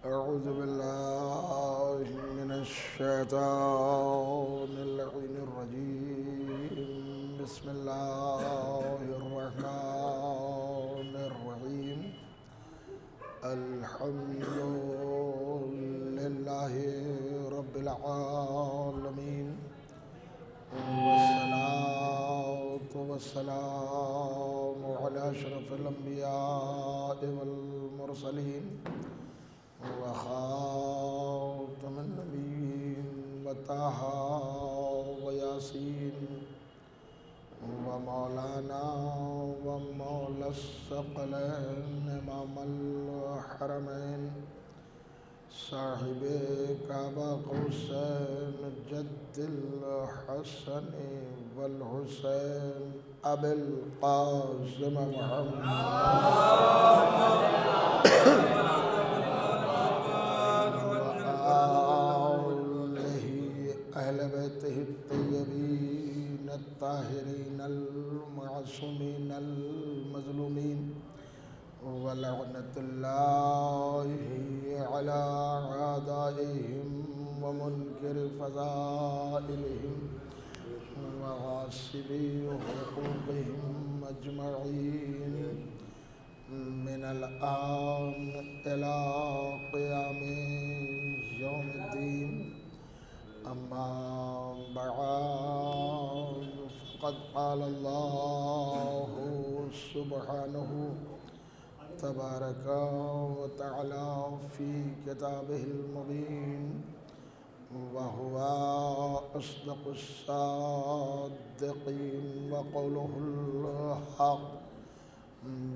أعوذ بالله من الشيطان اللعين الرجيم. بسم الله الرحمن الرحيم. الحمد لله رب العالمين، والصلاة والسلام على أشرف الأنبياء والمرسلين وخاتم النبيين وطه وياسين ومولانا ومولى الثقلين إمام الحرمين صاحب كعبة قوسين جد الحسن والحسين أبي القاسم محمد أهل بيته الطيبين الطاهرين المعصومين المظلومين، ولعنة الله على أعدائهم ومنكر فضائلهم وغاصبي حقوقهم أجمعين من الآن إلى قيام يوم الدين. أما بعد، فقد قال الله سبحانه تبارك وتعالى في كتابه المبين، وهو أصدق الصادقين وقوله الحق.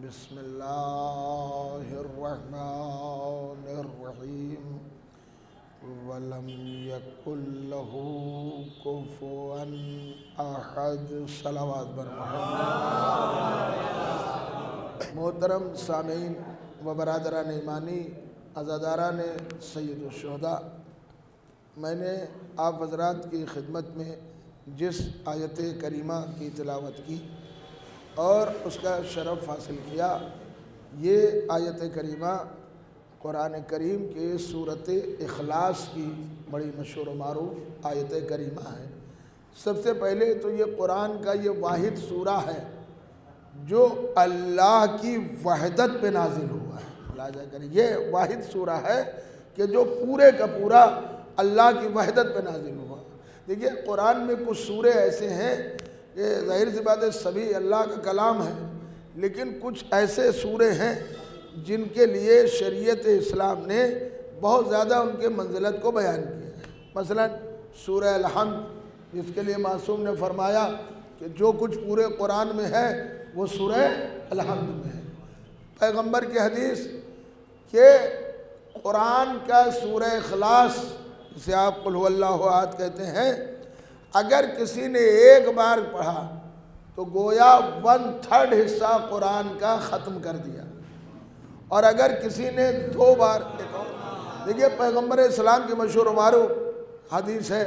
بسم الله الرحمن الرحيم. ولم يكن له كفوا أحد. صلوات بر محمد. محترم سامعین و برادران ایمانی، عزاداران سید الشہداء، میں نے آپ حضرات کی خدمت میں جس آیت کریمہ کی تلاوت کی اور اس کا شرف حاصل کیا، یہ آیت کریمہ قرآن کریم کے سورۃ اخلاص کی بڑی مشہور و معروف آیت کریمہ ہے۔ سب سے پہلے تو یہ قرآن کا یہ واحد سورہ ہے جو اللہ کی وحدت پہ نازل ہوا ہے۔ ملاحظہ کریں، یہ واحد سورہ ہے کہ جو پورے کا پورا اللہ کی وحدت پہ نازل ہوا۔ دیکھیے، قرآن میں کچھ سورے ایسے ہیں کہ ظاہر سی بات ہے سبھی اللہ کا کلام ہے، لیکن کچھ ایسے سورے ہیں جن کے لیے شریعت اسلام نے بہت زیادہ ان کے منزلت کو بیان کیا ہے۔ مثلا سورہ الحمد، جس کے لیے معصوم نے فرمایا کہ جو کچھ پورے قرآن میں ہے وہ سورہ الحمد میں ہے۔ پیغمبر کی حدیث کہ قرآن کا سورہ اخلاص، جسے آپ قل هو اللہ احد کہتے ہیں، اگر کسی نے ایک بار پڑھا تو گویا 1/3 حصہ قرآن کا ختم کر دیا، اور اگر کسی نے 2 بار دیکھیے، پیغمبر اسلام کی مشہور و معروف حدیث ہے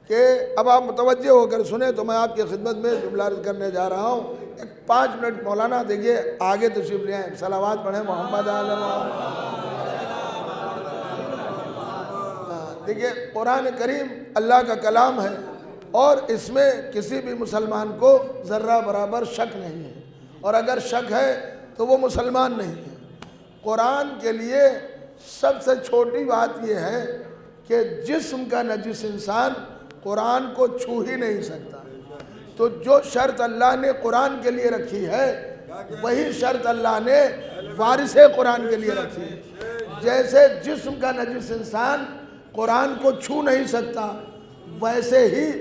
کہ اب آپ متوجہ ہو کر سنیں تو میں آپ کی خدمت میں جملہ عرض کرنے جا رہا ہوں۔ 5 منٹ مولانا دیکھیے آگے تشریف لے آئیں، صلوات پڑھیں محمد آل محمد۔ دیکھیے، قرآن کریم اللہ کا کلام ہے اور اس میں کسی بھی مسلمان کو ذرہ برابر شک نہیں ہے، اور اگر شک ہے تو وہ مسلمان نہیں ہے۔ قرآن کے لیے سب سے چھوٹی بات یہ ہے کہ جسم کا نجس انسان قرآن کو چھو ہی نہیں سکتا۔ تو جو شرط اللہ نے قرآن کے لیے رکھی ہے وہی شرط اللہ نے وارث قرآن کے لیے رکھی ہے۔ جیسے جسم کا نجس انسان قرآن کو چھو نہیں سکتا، ویسے ہی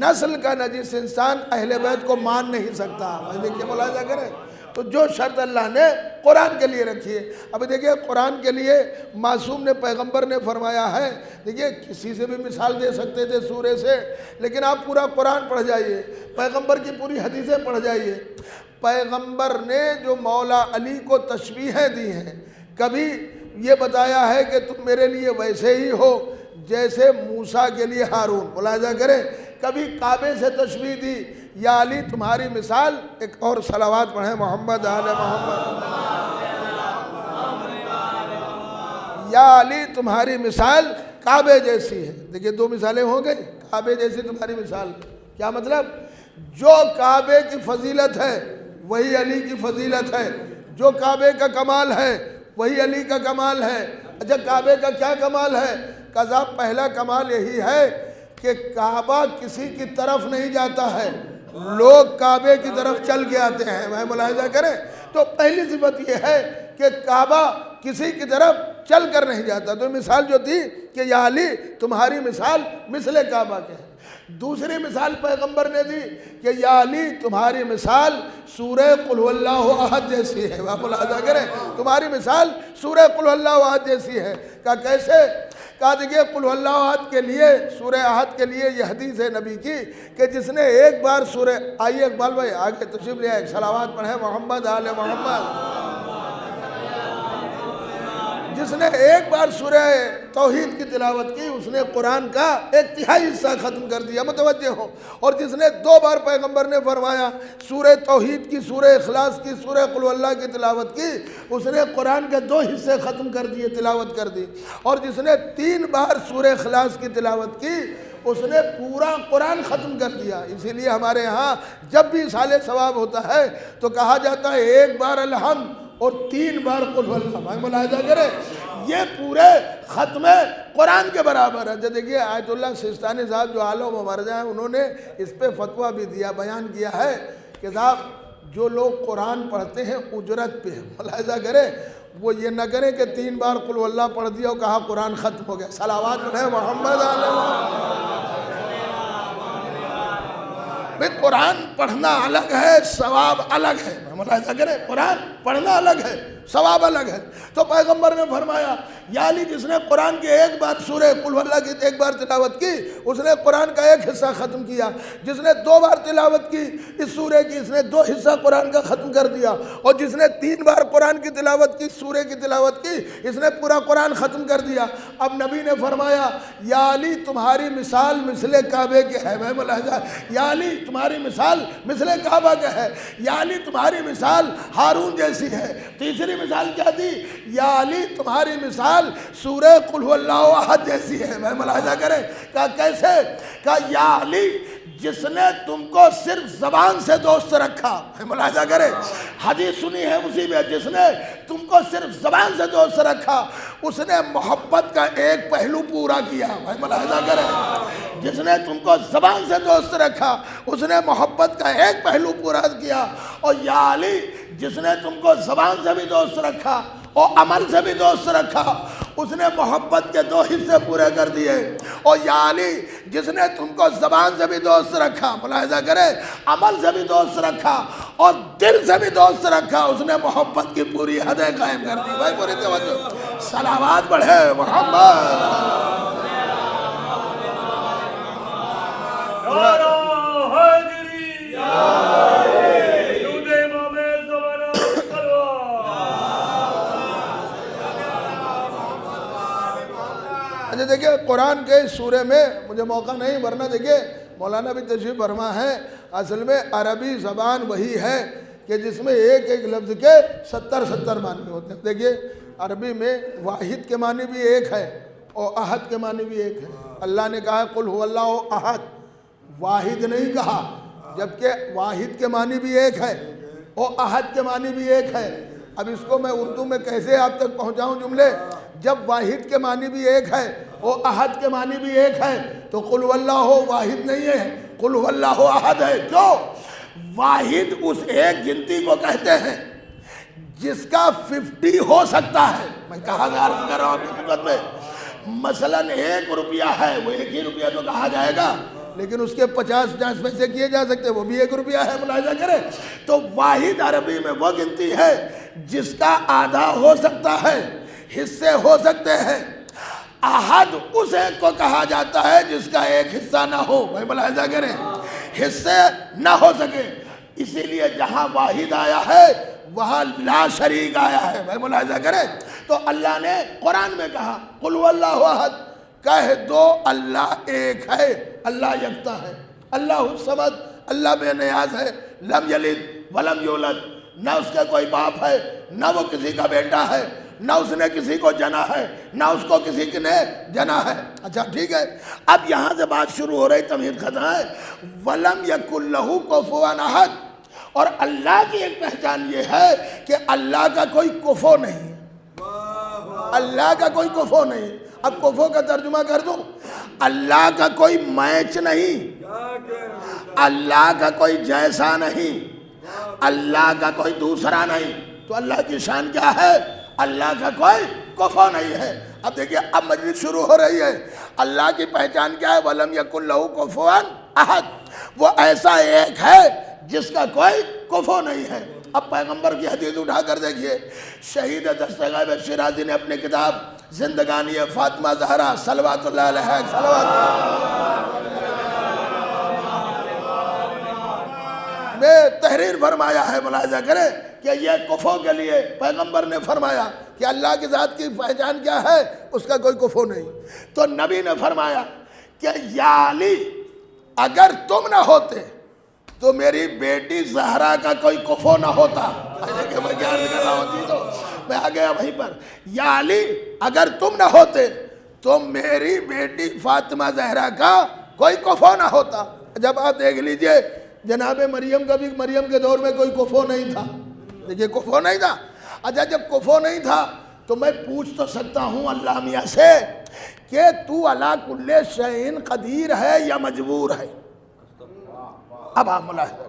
نسل کا نجس انسان اہل بیت کو مان نہیں سکتا۔ دیکھیے، ملاحظہ کریں، تو جو شرط اللہ نے قرآن کے لیے رکھی ہے۔ اب دیکھیے، قرآن کے لیے معصوم نے، پیغمبر نے فرمایا ہے، دیکھیے کسی سے بھی مثال دے سکتے تھے سورے سے، لیکن آپ پورا قرآن پڑھ جائیے، پیغمبر کی پوری حدیثیں پڑھ جائیے۔ پیغمبر نے جو مولا علی کو تشبیہیں دی ہیں، کبھی یہ بتایا ہے کہ تم میرے لیے ویسے ہی ہو جیسے موسیٰ کے لیے ہارون۔ ملاحظہ کریں، کبھی کعبے سے تشبیہ دی، یا علی تمہاری مثال۔ ایک اور صلوات پڑھیں محمد آل محمد۔ یا علی تمہاری مثال کعبے جیسی ہے. دیکھیے دو مثالیں ہو گئی. کعبے جیسی تمہاری مثال. کیا مطلب؟ جو کعبے کی فضیلت ہے وہی علی کی فضیلت ہے. جو کعبے کا کمال ہے وہی علی کا کمال ہے. اچھا کعبے کا کیا کمال ہے؟ کہ پہلا کمال یہی ہے کہ کعبہ کسی کی طرف نہیں جاتا ہے، لوگ کعبے کی طرف چل کے آتے ہیں. میں ملاحظہ کریں تو پہلی صفت یہ ہے کہ کعبہ کسی کی طرف چل کر نہیں جاتا. تو مثال جو تھی کہ یا علی تمہاری مثال مثل کعبہ کے ہے. دوسری مثال پیغمبر نے دی کہ یا علی تمہاری مثال سورہ قل هو اللہ احد جیسی ہے. آپ ملاحظہ کریں تمہاری مثال سورہ قل هو اللہ احد جیسی ہے. کہا کیسے؟ کہا دیکھیے قل هو اللہ احد کے لیے، سورہ احد کے لیے یہ حدیث ہے نبی کی کہ جس نے ایک بار سورہ، آئیے اقبال بھائی آگے تشریف لے آئے، صلوات پڑھیں محمد آل محمد. جس نے ایک بار سورہ توحید کی تلاوت کی اس نے قرآن کا ایک تہائی حصہ ختم کر دیا. متوجہ ہو. اور جس نے دو بار پیغمبر نے فرمایا سورہ توحید کی، سورہ اخلاص کی، سورہ قل هو اللہ کی تلاوت کی، اس نے قرآن کے دو حصے ختم کر دیے، تلاوت کر دی. اور جس نے 3 بار سورہ اخلاص کی تلاوت کی اس نے پورا قرآن ختم کر دیا. اسی لیے ہمارے ہاں جب بھی اصحال ثواب ہوتا ہے تو کہا جاتا ہے 1 بار الحمد اور 3 بار قل هو اللہ. بھائی ملاحظہ کریں یہ پورے ختم قرآن کے برابر ہے. جو دیکھیے آیت اللہ سیستانی صاحب جو عالم و مرجع ہیں انہوں نے اس پہ فتویٰ بھی دیا، بیان کیا ہے کہ صاحب جو لوگ قرآن پڑھتے ہیں اجرت پہ، ملاحظہ کریں وہ یہ نہ کریں کہ 3 بار قل هو اللہ پڑھ دیا اور کہا قرآن ختم ہو گیا. صلوات پڑھیں محمد علیہ. بھئی قرآن پڑھنا الگ ہے، ثواب الگ ہے. ملاحظہ کریں قرآن پڑھنا الگ ہے، ثواب الگ ہے. تو پیغمبر نے فرمایا یا علی جس نے قرآن کے ایک بار سورہ قل هو اللہ کی ایک بار تلاوت کی اس نے قرآن کا ایک حصہ ختم کیا. جس نے 2 بار تلاوت کی اس سورہ کی اس نے 2 حصہ قرآن کا ختم کر دیا. اور جس نے 3 بار قرآن کی تلاوت کی، سورہ کی تلاوت کی، اس نے پورا قرآن ختم کر دیا. اب نبی نے فرمایا یا علی تمہاری مثال مثل کعبے کے ہے. میں ملاحظہ یا علی تمہاری مثال مثل کعبہ کے ہے. یا علی تمہاری مثال ہارون جیسی ہے. تیسری مثال کیا تھی؟ یا علی تمہاری مثال سورہ قل هو اللہ احد جیسی ہے. میں ملاحظہ کریں کہا کیسے؟ کہا یا علی جس نے تم کو صرف زبان سے دوست رکھا. ملاحظہ کریں حدیث سنی ہے اسی میں، جس نے تم کو صرف زبان سے دوست رکھا اس نے محبت کا ایک پہلو پورا کیا. ملاحظہ کریں جس نے تم کو زبان سے دوست رکھا اس نے محبت کا ایک پہلو پورا کیا. اور یا علی جس نے تم کو زبان سے بھی دوست رکھا اور عمل سے بھی دوست رکھا اس نے محبت کے 2 حصے پورے کر دیے. اور یا علی جس نے تم کو زبان سے بھی دوست رکھا، ملاحظہ کرے عمل سے بھی دوست رکھا اور دل سے بھی دوست رکھا اس نے محبت کی پوری حدیں قائم کر دی. بھائی پوری توجہ، صلوات بڑھے محمد. دیکھیں قرآن کے سورے میں مجھے موقع نہیں ورنہ دیکھیں مولانا بھی تشریف فرما ہے. اصل میں عربی زبان وہی ہے کہ جس میں ایک ایک لفظ کے 70 معنی ہوتے ہیں. دیکھیے عربی میں واحد کے معنی بھی ایک ہے اور احد کے معنی بھی ایک ہے. اللہ نے کہا قل هو اللہ احد، واحد نہیں کہا، جبکہ واحد کے معنی بھی ایک ہے اور احد کے معنی بھی ایک ہے. اب اس کو میں اردو میں کیسے آپ تک پہنچاؤں جملے؟ جب واحد کے معنی بھی ایک ہے اور احد کے معنی بھی ایک ہے تو قل هو اللہ واحد نہیں ہے، قل هو اللہ احد ہے. کیوں؟ واحد اس ایک گنتی کو کہتے ہیں جس کا 50 ہو سکتا ہے. میں کہا عرض کر رہا ہوں اپنی خدمت میں، مثلا 1 روپیہ ہے وہ 1 ہی روپیہ تو کہا جائے گا لیکن اس کے 50 پیسے کیے جا سکتے وہ بھی 1 روپیہ ہے. ملاحظہ کریں تو واحد عربی میں وہ گنتی ہے جس کا آدھا ہو سکتا ہے، حصے ہو سکتے ہیں. احد اس ایک کو کہا جاتا ہے جس کا ایک حصہ نہ ہو. بھائی ملاحظہ کریں حصے نہ ہو سکے. اسی لیے جہاں واحد آیا ہے وہاں لا شریک آیا ہے. بھائی ملاحظہ کریں تو اللہ نے قرآن میں کہا قل هو اللہ احد، کہہ دو اللہ ایک ہے، اللہ یکتا ہے، اللہ الصمد، اللہ بے نیاز ہے، لم یلد ولم یولد، نہ اس کا کوئی باپ ہے نہ وہ کسی کا بیٹا ہے، نہ اس نے کسی کو جنا ہے نہ اس کو کسی نے جنا ہے۔ اچھا ٹھیک ہے، اب یہاں سے بات شروع ہو رہی، تمہید ختم ہے۔ وَلَمْ يَكُنْ لَهُ كُفُوًا أَحَدٌ، اور اللہ کی ایک پہچان یہ ہے کہ اللہ کا کوئی کفو نہیں ہے، اللہ کا کوئی کفو نہیں۔ اب کفو کا ترجمہ کر دوں، اللہ کا کوئی میچ نہیں، اللہ کا کوئی جیسا نہیں، اللہ کا کوئی دوسرا نہیں۔ تو اللہ کی شان کیا ہے؟ اللہ کا کوئی کفو نہیں ہے۔ اب دیکھیے، اب مجلس شروع ہو رہی ہے۔ اللہ کی پہچان کیا ہے؟ وَلَمْ يَكُنْ لَهُ كُفُوًا أَحَدٌ، وہ ایسا ایک ہے جس کا کوئی کفو نہیں ہے۔ اب پیغمبر کی حدیث اٹھا کر دیکھیے، شہید دست غیب شیرازی نے اپنی کتاب زندگانی فاطمہ زہرا صلوات اللہ علیہ میں تحریر فرمایا ہے، ملاحظہ کریں کہ یہ کفو کے لیے پیغمبر نے فرمایا کہ اللہ کی ذات کی پہچان کیا ہے؟ اس کا کوئی کفو نہیں۔ تو نبی نے فرمایا کہ یا علی، اگر تم نہ ہوتے تو میری بیٹی زہرا کا کوئی کفو نہ ہوتا۔ میں کیا عرض کر رہا ہوں؟ تو میں آ گیا وہیں پر، یا علی اگر تم نہ ہوتے تو میری بیٹی فاطمہ زہرا کا کوئی کفو نہ ہوتا۔ جب آپ دیکھ لیجئے، جناب مریم کا بھی مریم کے دور میں کوئی کفو نہیں تھا۔ دیکھیے کفو نہیں تھا۔ اچھا جب کفو نہیں تھا تو میں پوچھ تو سکتا ہوں اللہ میاں سے کہ تو علی کل شیء قدیر ہے یا مجبور ہے؟ اب آپ ملاحظہ کریں،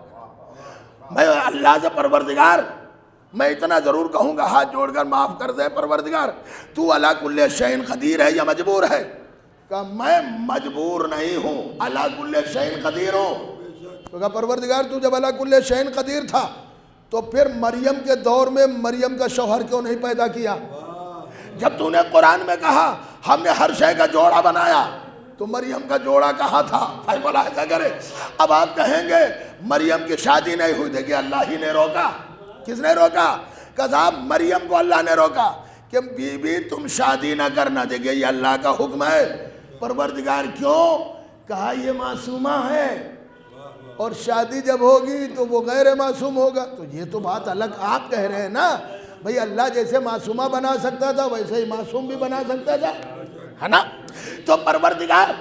میں اللہ سے پروردگار، میں اتنا ضرور کہوں گا، ہاتھ جوڑ کر معاف کر دے پروردگار، تو علی کل شیء قدیر ہے یا مجبور ہے؟ کہ میں مجبور نہیں ہوں، علی کل شیء قدیر ہوں۔ تو کہا پروردگار تو جب علی کل شیء قدیر تھا تو پھر مریم کے دور میں مریم کا شوہر کیوں نہیں پیدا کیا؟ جب تو نے قرآن میں کہا ہم نے ہر شے کا جوڑا بنایا تو مریم کا جوڑا کہاں تھا؟ ملاحظہ کرے۔ اب آپ کہیں گے مریم کی شادی نہیں ہوئی، دیکھیے اللہ ہی نے روکا۔ کس نے روکا؟ کہ صاحب مریم کو اللہ نے روکا کہ بی بی تم شادی نہ کرنا، دیکھیے یہ اللہ کا حکم ہے۔ پروردگار کیوں؟ کہا یہ معصومہ ہے اور شادی جب ہوگی تو وہ غیر معصوم ہوگا۔ تو یہ تو بات الگ آپ کہہ رہے ہیں نا، بھئی اللہ جیسے معصومہ بنا سکتا تھا ویسے ہی معصوم بھی بنا سکتا تھا، ہے نا؟ تو پروردگار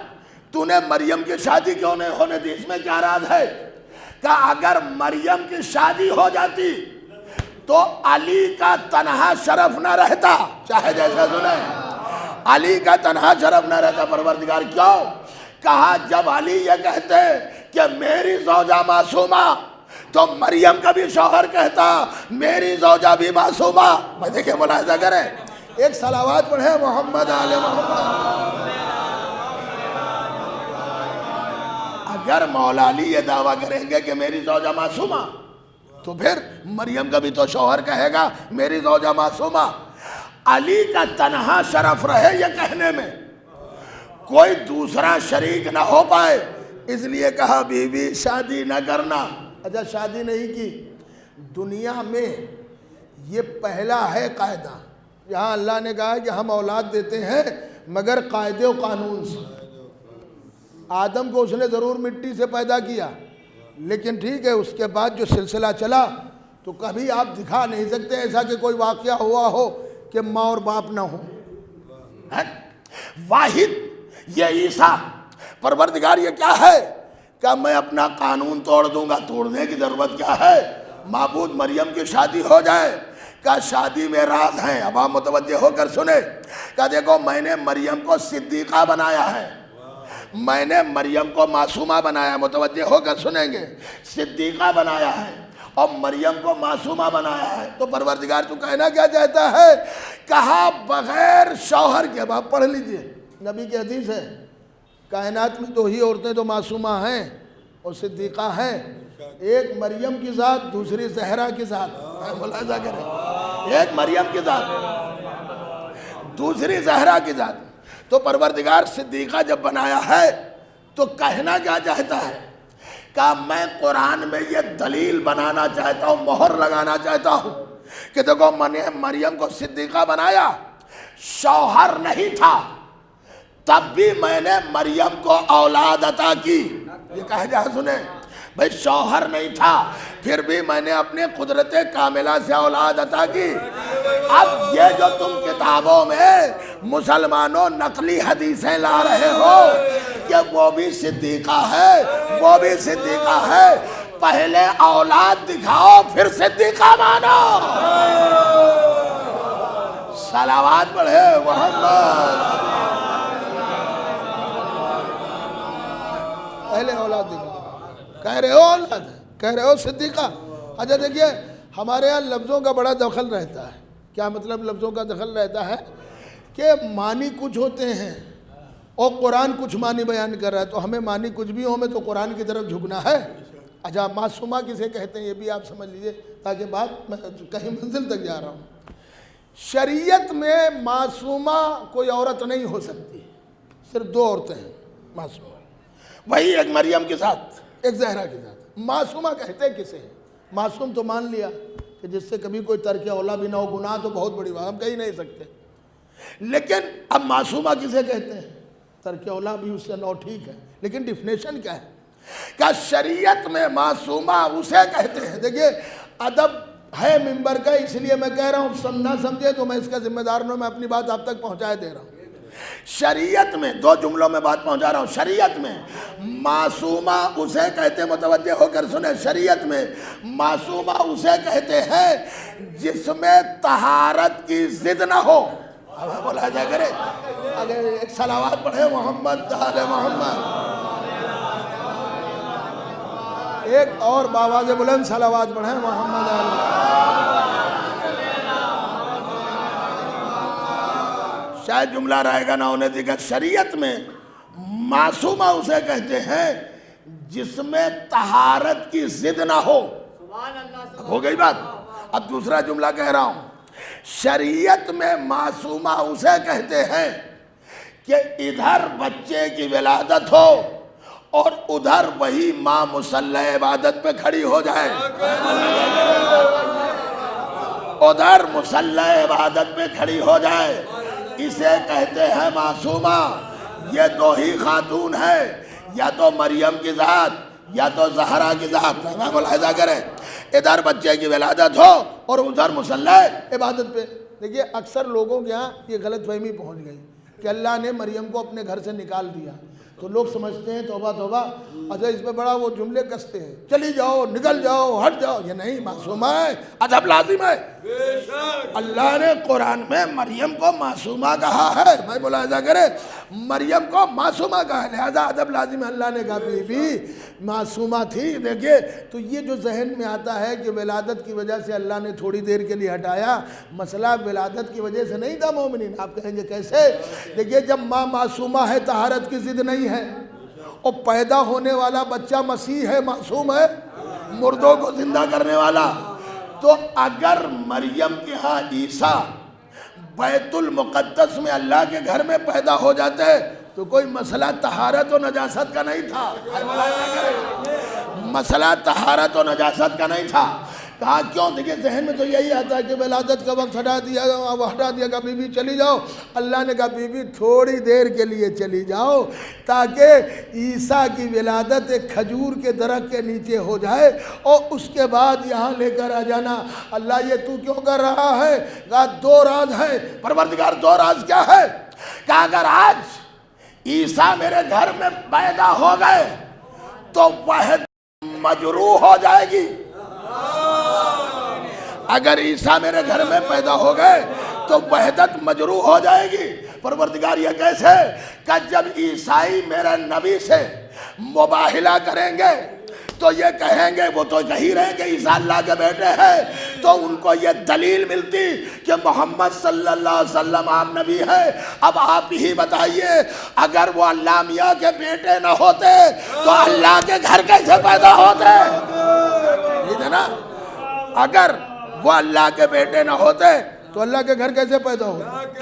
تو نے مریم کی شادی کیوں نہیں ہونے دی؟ اس میں کیا راز ہے؟ کہ اگر مریم کی شادی ہو جاتی تو علی کا تنہا شرف نہ رہتا، چاہے جیسا سنیں، علی کا تنہا شرف نہ رہتا۔ پروردگار کیوں؟ کہا جب علی یہ کہتے کہ میری زوجہ معصومہ تو مریم کا بھی شوہر کہتا میری زوجہ بھی معصومہ۔ میں دیکھیں ملاحظہ کریں، ایک صلوات پڑھیں محمد آل محمد۔ اگر مولا علی یہ دعویٰ کریں گے کہ میری زوجہ معصومہ تو پھر مریم کا بھی تو شوہر کہے گا میری زوجہ معصومہ۔ علی کا تنہا شرف رہے یہ کہنے میں، کوئی دوسرا شریک نہ ہو پائے، اس لیے کہا بی بی شادی نہ کرنا۔ اچھا شادی نہیں کی، دنیا میں یہ پہلا ہے قاعدہ۔ یہاں اللہ نے کہا کہ ہم اولاد دیتے ہیں مگر قاعدے و قانون سے۔ آدم کو اس نے ضرور مٹی سے پیدا کیا، لیکن ٹھیک ہے اس کے بعد جو سلسلہ چلا تو کبھی آپ دکھا نہیں سکتے ایسا کہ کوئی واقعہ ہوا ہو کہ ماں اور باپ نہ ہو۔ واحد یہ عیسیٰ، پروردگار یہ کیا ہے کہ میں اپنا قانون توڑ دوں گا، توڑنے کی ضرورت کیا ہے؟ معبود مریم کی شادی ہو جائے، کہ شادی میں راز ہیں۔ اب آپ متوجہ ہو کر سنیں کہ دیکھو میں نے مریم کو صدیقہ بنایا ہے، میں نے مریم کو معصومہ بنایا، متوجہ ہو کر سنیں گے، صدیقہ بنایا ہے اور مریم کو معصومہ بنایا ہے۔ تو پروردگار تو کہنا کیا چاہتا ہے؟ کہا بغیر شوہر کے، اب آپ پڑھ لیجئے نبی کی حدیث ہے، کائنات میں دو ہی عورتیں تو معصومہ ہیں اور صدیقہ ہیں، ایک مریم کی ذات، دوسری زہرا کی ذات۔ ملاحظہ کریں، ایک مریم کی ذات، دوسری زہرا کی ذات۔ تو پروردگار صدیقہ جب بنایا ہے تو کہنا کیا چاہتا ہے؟ کہ میں قرآن میں یہ دلیل بنانا چاہتا ہوں، مہر لگانا چاہتا ہوں کہ دیکھو میں نے مریم کو صدیقہ بنایا، شوہر نہیں تھا تب بھی میں نے مریم کو اولاد عطا کی۔ یہ کہہ جا سنیں، بھئی شوہر نہیں تھا پھر بھی میں نے اپنے قدرت کاملہ سے اولاد عطا کی۔ اب یہ جو تم کتابوں میں مسلمانوں نقلی حدیثیں لا رہے ہو کہ وہ بھی صدیقہ ہے وہ بھی صدیقہ ہے، پہلے اولاد دکھاؤ پھر صدیقہ مانو۔ صلوات پڑھے محمد۔ پہلے اولاد دکھاؤ، کہہ رہے ہو اولاد ہے، کہہ رہے ہو صدیقہ۔ اچھا دیکھیے ہمارے یہاں لفظوں کا بڑا دخل رہتا ہے۔ کیا مطلب لفظوں کا دخل رہتا ہے؟ کہ معنی کچھ ہوتے ہیں اور قرآن کچھ معنی بیان کر رہا ہے، تو ہمیں معنی کچھ بھی ہوں میں تو قرآن کی طرف جھکنا ہے۔ اچھا معصومہ کسے کہتے ہیں یہ بھی آپ سمجھ لیجئے تاکہ بات میں کہیں منزل تک جا رہا ہوں۔ شریعت میں معصومہ کوئی عورت نہیں ہو سکتی، صرف دو عورتیں ہیں معصومہ، وہی ایک مریم کے ساتھ ایک زہرا کے ساتھ۔ معصومہ کہتے کسے ہیں؟ معصوم تو مان لیا کہ جس سے کبھی کوئی ترک اولا بھی نہ ہو، گناہ تو بہت بڑی بات ہم کہہ نہیں سکتے، لیکن اب معصومہ کسے کہتے ہیں؟ ترک اولا بھی اس سے نو ٹھیک ہے، لیکن ڈیفینیشن کیا ہے؟ کہ شریعت میں معصومہ اسے کہتے ہیں۔ دیکھیے ادب ہے منبر کا، اس لیے میں کہہ رہا ہوں، سمجھنا سمجھے تو میں اس کا ذمہ دار ہوں، میں اپنی بات آپ تک پہنچائے دے رہا ہوں۔ شریعت میں دو جملوں میں بات پہنچا رہا ہوں، شریعت میں معصومہ اسے کہتے ہیں، متوجہ ہو کر سنیں، شریعت میں معصومہ اسے کہتے ہیں جس میں طہارت کی ضد نہ ہو۔ اب بولا جا کرے اگر ایک صلوات پڑھے محمد آل محمد، ایک اور باواز بلند صلوات پڑھے محمد آل محمد۔ شاید جملہ رہے گا نہ ہونے دیکھا، شریعت میں معصومہ اسے کہتے ہیں جس میں طہارت کی ضد نہ ہو۔ ہو گئی بات؟ اب دوسرا جملہ کہہ رہا ہوں، شریعت میں معصومہ اسے کہتے ہیں کہ ادھر بچے کی ولادت ہو اور ادھر وہی ماں مصلی عبادت پہ کھڑی ہو جائے، ادھر مصلی عبادت پہ کھڑی ہو جائے، اسے کہتے ہیں معصومہ۔ یہ دو ہی خاتون ہے، یا تو مریم کی ذات یا تو زہرا کی ذات، ملاحظہ کریں، ادھر بچے کی ولادت ہو اور ادھر مصلی عبادت پہ۔ دیکھیے اکثر لوگوں کے یہاں یہ غلط فہمی پہنچ گئی کہ اللہ نے مریم کو اپنے گھر سے نکال دیا، تو لوگ سمجھتے ہیں توبہ توبہ، اچھا اس میں بڑا وہ جملے کستے ہیں، چلی جاؤ، نکل جاؤ، ہٹ جاؤ۔ یہ نہیں، معصومہ ہے، ادب لازم ہے۔ اللہ نے قرآن میں مریم کو معصومہ کہا ہے، میں ملاحظہ کرے، مریم کو معصومہ کہا ہے، لہذا ادب لازم ہے۔ اللہ نے کہا بی بی معصومہ تھی۔ دیکھیے تو یہ جو ذہن میں آتا ہے کہ ولادت کی وجہ سے اللہ نے تھوڑی دیر کے لیے ہٹایا، مسئلہ ولادت کی وجہ سے نہیں تھا مومنین۔ آپ کہیں گے کیسے؟ دیکھیے جب ماں معصومہ ہے، طہارت کی ضد نہیں ہے، اور پیدا ہونے والا بچہ مسیح ہے، معصوم ہے، مردوں کو زندہ کرنے والا، تو اگر مریم کے ہاں عیسیٰ بیت المقدس میں اللہ کے گھر میں پیدا ہو جاتے تو کوئی مسئلہ طہارت و نجاست کا نہیں تھا، مسئلہ طہارت و نجاست کا نہیں تھا۔ کہا کیوں؟ دیکھیں ذہن میں تو یہی آتا ہے کہ ولادت کا وقت ہٹا دیا کہ بی بی چلی جاؤ۔ اللہ نے کہا بی بی تھوڑی دیر کے لیے چلی جاؤ تاکہ عیسیٰ کی ولادت ایک کھجور کے درخت کے نیچے ہو جائے اور اس کے بعد یہاں لے کر آ جانا۔ اللہ یہ تو کیوں کر رہا ہے؟ کہا دو راز ہے پروردگار۔ دو راز کیا ہے؟ کہا اگر آج عیسیٰ میرے گھر میں پیدا ہو گئے تو وحدت مجروح ہو جائے گی۔ اگر عیسیٰ میرے گھر میں پیدا ہو گئے تو وحدت مجروح ہو جائے گی۔ پروردگار یہ کیسے؟ کہ جب عیسائی میرے نبی سے مباہلہ کریں گے تو یہ کہیں گے، وہ تو کہی رہے کہ عیسیٰ اللہ کے بیٹے ہیں، تو ان کو یہ دلیل ملتی کہ محمد صلی اللہ علیہ وسلم آپ نبی ہیں۔ اب آپ ہی بتائیے اگر وہ اللہ میاں کے بیٹے نہ ہوتے تو اللہ کے گھر کیسے پیدا ہوتے؟ ٹھیک ہے نا؟ اگر وہ اللہ کے بیٹے نہ ہوتے تو اللہ کے گھر کیسے پیدا ہوتے؟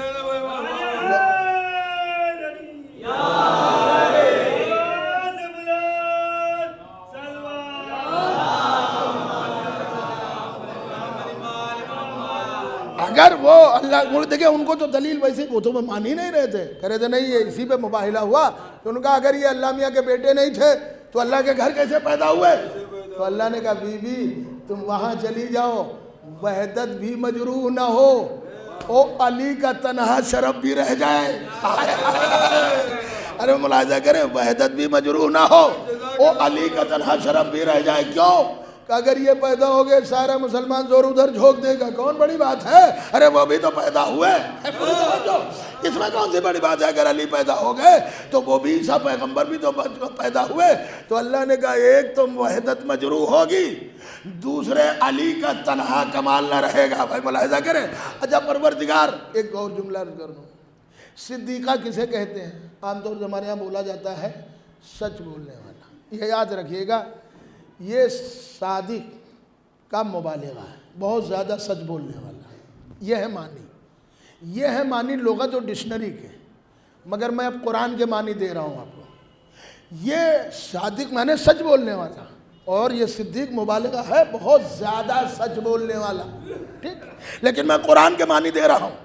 اگر وہ اللہ، دیکھیں ان کو تو دلیل ویسے وہ تو مان ہی نہیں رہے تھے، کہہ رہے تھے نہیں یہ اسی پہ مباہلہ ہوا، تو ان کا اگر یہ اللہ میاں کے بیٹے نہیں تھے تو اللہ کے گھر کیسے پیدا ہوئے؟ تو اللہ نے کہا بی بی تم وہاں چلی جاؤ، وحدت بھی مجروح نہ ہو او علی کا تنہا شرف بھی رہ جائے. ارے ملاحظہ کریں وحدت بھی مجروح نہ ہو, او علی کا تنہا شرف بھی رہ جائے. کیوں کہ اگر یہ پیدا ہو گئے سارا مسلمان زور ادھر جھونک دے گا, کون بڑی بات ہے. ارے وہ بھی تو پیدا ہوئے, اس میں کون سی بڑی بات ہے. اگر علی پیدا ہو گئے تو وہ بھی عیسیٰ پیغمبر بھی تو پیدا ہوئے. تو اللہ نے کہا ایک تو وحدت مجروح ہوگی, دوسرے علی کا تنہا کمال نہ رہے گا. بھائی ملاحظہ کریں. اچھا پروردگار, ایک اور جملہ عرض کر دوں, صدیقہ کسے کہتے ہیں؟ عام طور سے ہمارے یہاں بولا جاتا ہے سچ بولنے والا. یہ یاد رکھیے گا, یہ صادق کا مبالغہ ہے, بہت زیادہ سچ بولنے والا. یہ ہے معنی, یہ ہے معنی لغت اور ڈکشنری کے, مگر میں اب قرآن کے معنی دے رہا ہوں آپ کو. یہ صادق معنی سچ بولنے والا, اور یہ صدیق مبالغہ ہے بہت زیادہ سچ بولنے والا. ٹھیک, لیکن میں قرآن کے معنی دے رہا ہوں.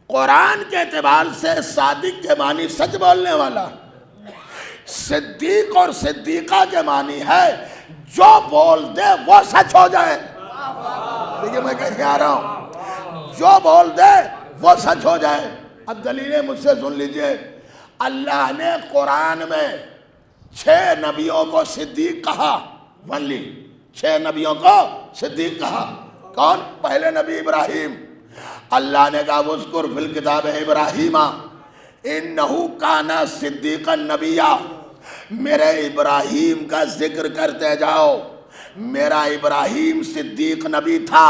قرآن کے اعتبار سے صادق کے معنی سچ بولنے والا, صدیق اور صدیقہ کے معنی ہے جو بول دے وہ سچ ہو جائے. دیکھیے میں کہیں آ رہا ہوں, جو بول دے وہ سچ ہو جائے. اب دلیلیں مجھ سے سن لیجئے. اللہ نے قرآن میں 6 نبیوں کو صدیق کہا, ونلی 6 نبیوں کو صدیق کہا. کون؟ پہلے نبی ابراہیم. اللہ نے کہا اذکر فی الکتاب ابراہیم انہو کان صدیقا نبیا. میرے ابراہیم کا ذکر کرتے جاؤ, میرا ابراہیم صدیق نبی تھا.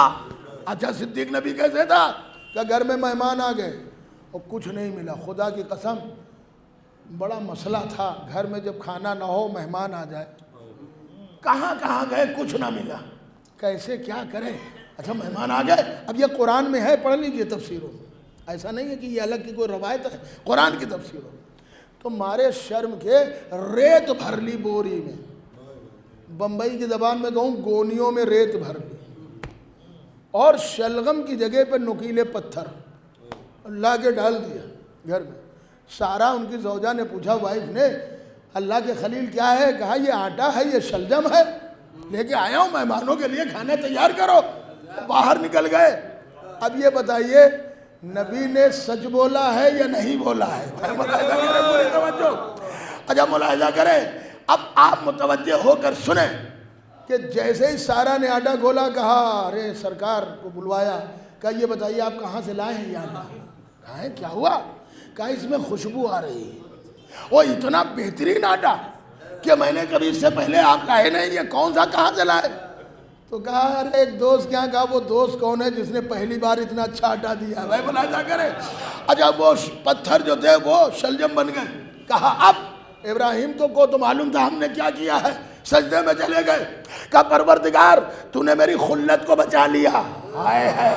اچھا صدیق نبی کیسے تھا؟ کہ گھر میں مہمان آ گئے اور کچھ نہیں ملا, خدا کی قسم بڑا مسئلہ تھا گھر میں, جب کھانا نہ ہو مہمان آ جائے, کہاں کہاں گئے کچھ نہ ملا, کیسے کیا کریں. اچھا مہمان آ گئے, اب یہ قرآن میں ہے, پڑھ لیجئے تفسیروں میں, ایسا نہیں ہے کہ یہ الگ کی کوئی روایت ہے, قرآن کی تفسیروں میں. تو مارے شرم کے ریت بھر لی بوری میں, بمبئی کی زبان میں کہوں گونیوں میں ریت بھر لی, اور شلغم کی جگہ پہ نکیلے پتھر اللہ کے ڈال دیا گھر میں. سارا ان کی زوجہ نے پوچھا, وائف نے, اللہ کے خلیل کیا ہے؟ کہا یہ آٹا ہے, یہ شلجم ہے, لے کے آیا ہوں مہمانوں کے لیے, کھانا تیار کرو. باہر نکل گئے. اب یہ بتائیے نبی نے سچ بولا ہے یا نہیں بولا ہے؟ پوری توجہ. اچھا ملاحظہ کریں, اب آپ متوجہ ہو کر سنیں کہ جیسے ہی سارا نے آٹا کھولا, کہا ارے سرکار کو بلوایا, کہا یہ بتائیے آپ کہاں سے لائے ہیں یہ آٹا؟ کہا ہے کیا ہوا؟ کہا اس میں خوشبو آ رہی ہے, وہ اتنا بہترین آٹا کہ میں نے کبھی اس سے پہلے آپ لائے نہیں, یہ کون سا کہاں سے لائے؟ تو کہا ارے ایک دوست کیا. کہا وہ دوست کون ہے جس نے پہلی بار اتنا اچھا آٹا دیا؟ بھائی ملاحظہ کرے. اچھا وہ پتھر جو تھے وہ شلجم بن گئے. کہا اب ابراہیم تو معلوم تھا ہم نے کیا کیا ہے, سجدے میں چلے گئے. کہا پروردگار تو نے میری خلت کو بچا لیا, ہائے ہائے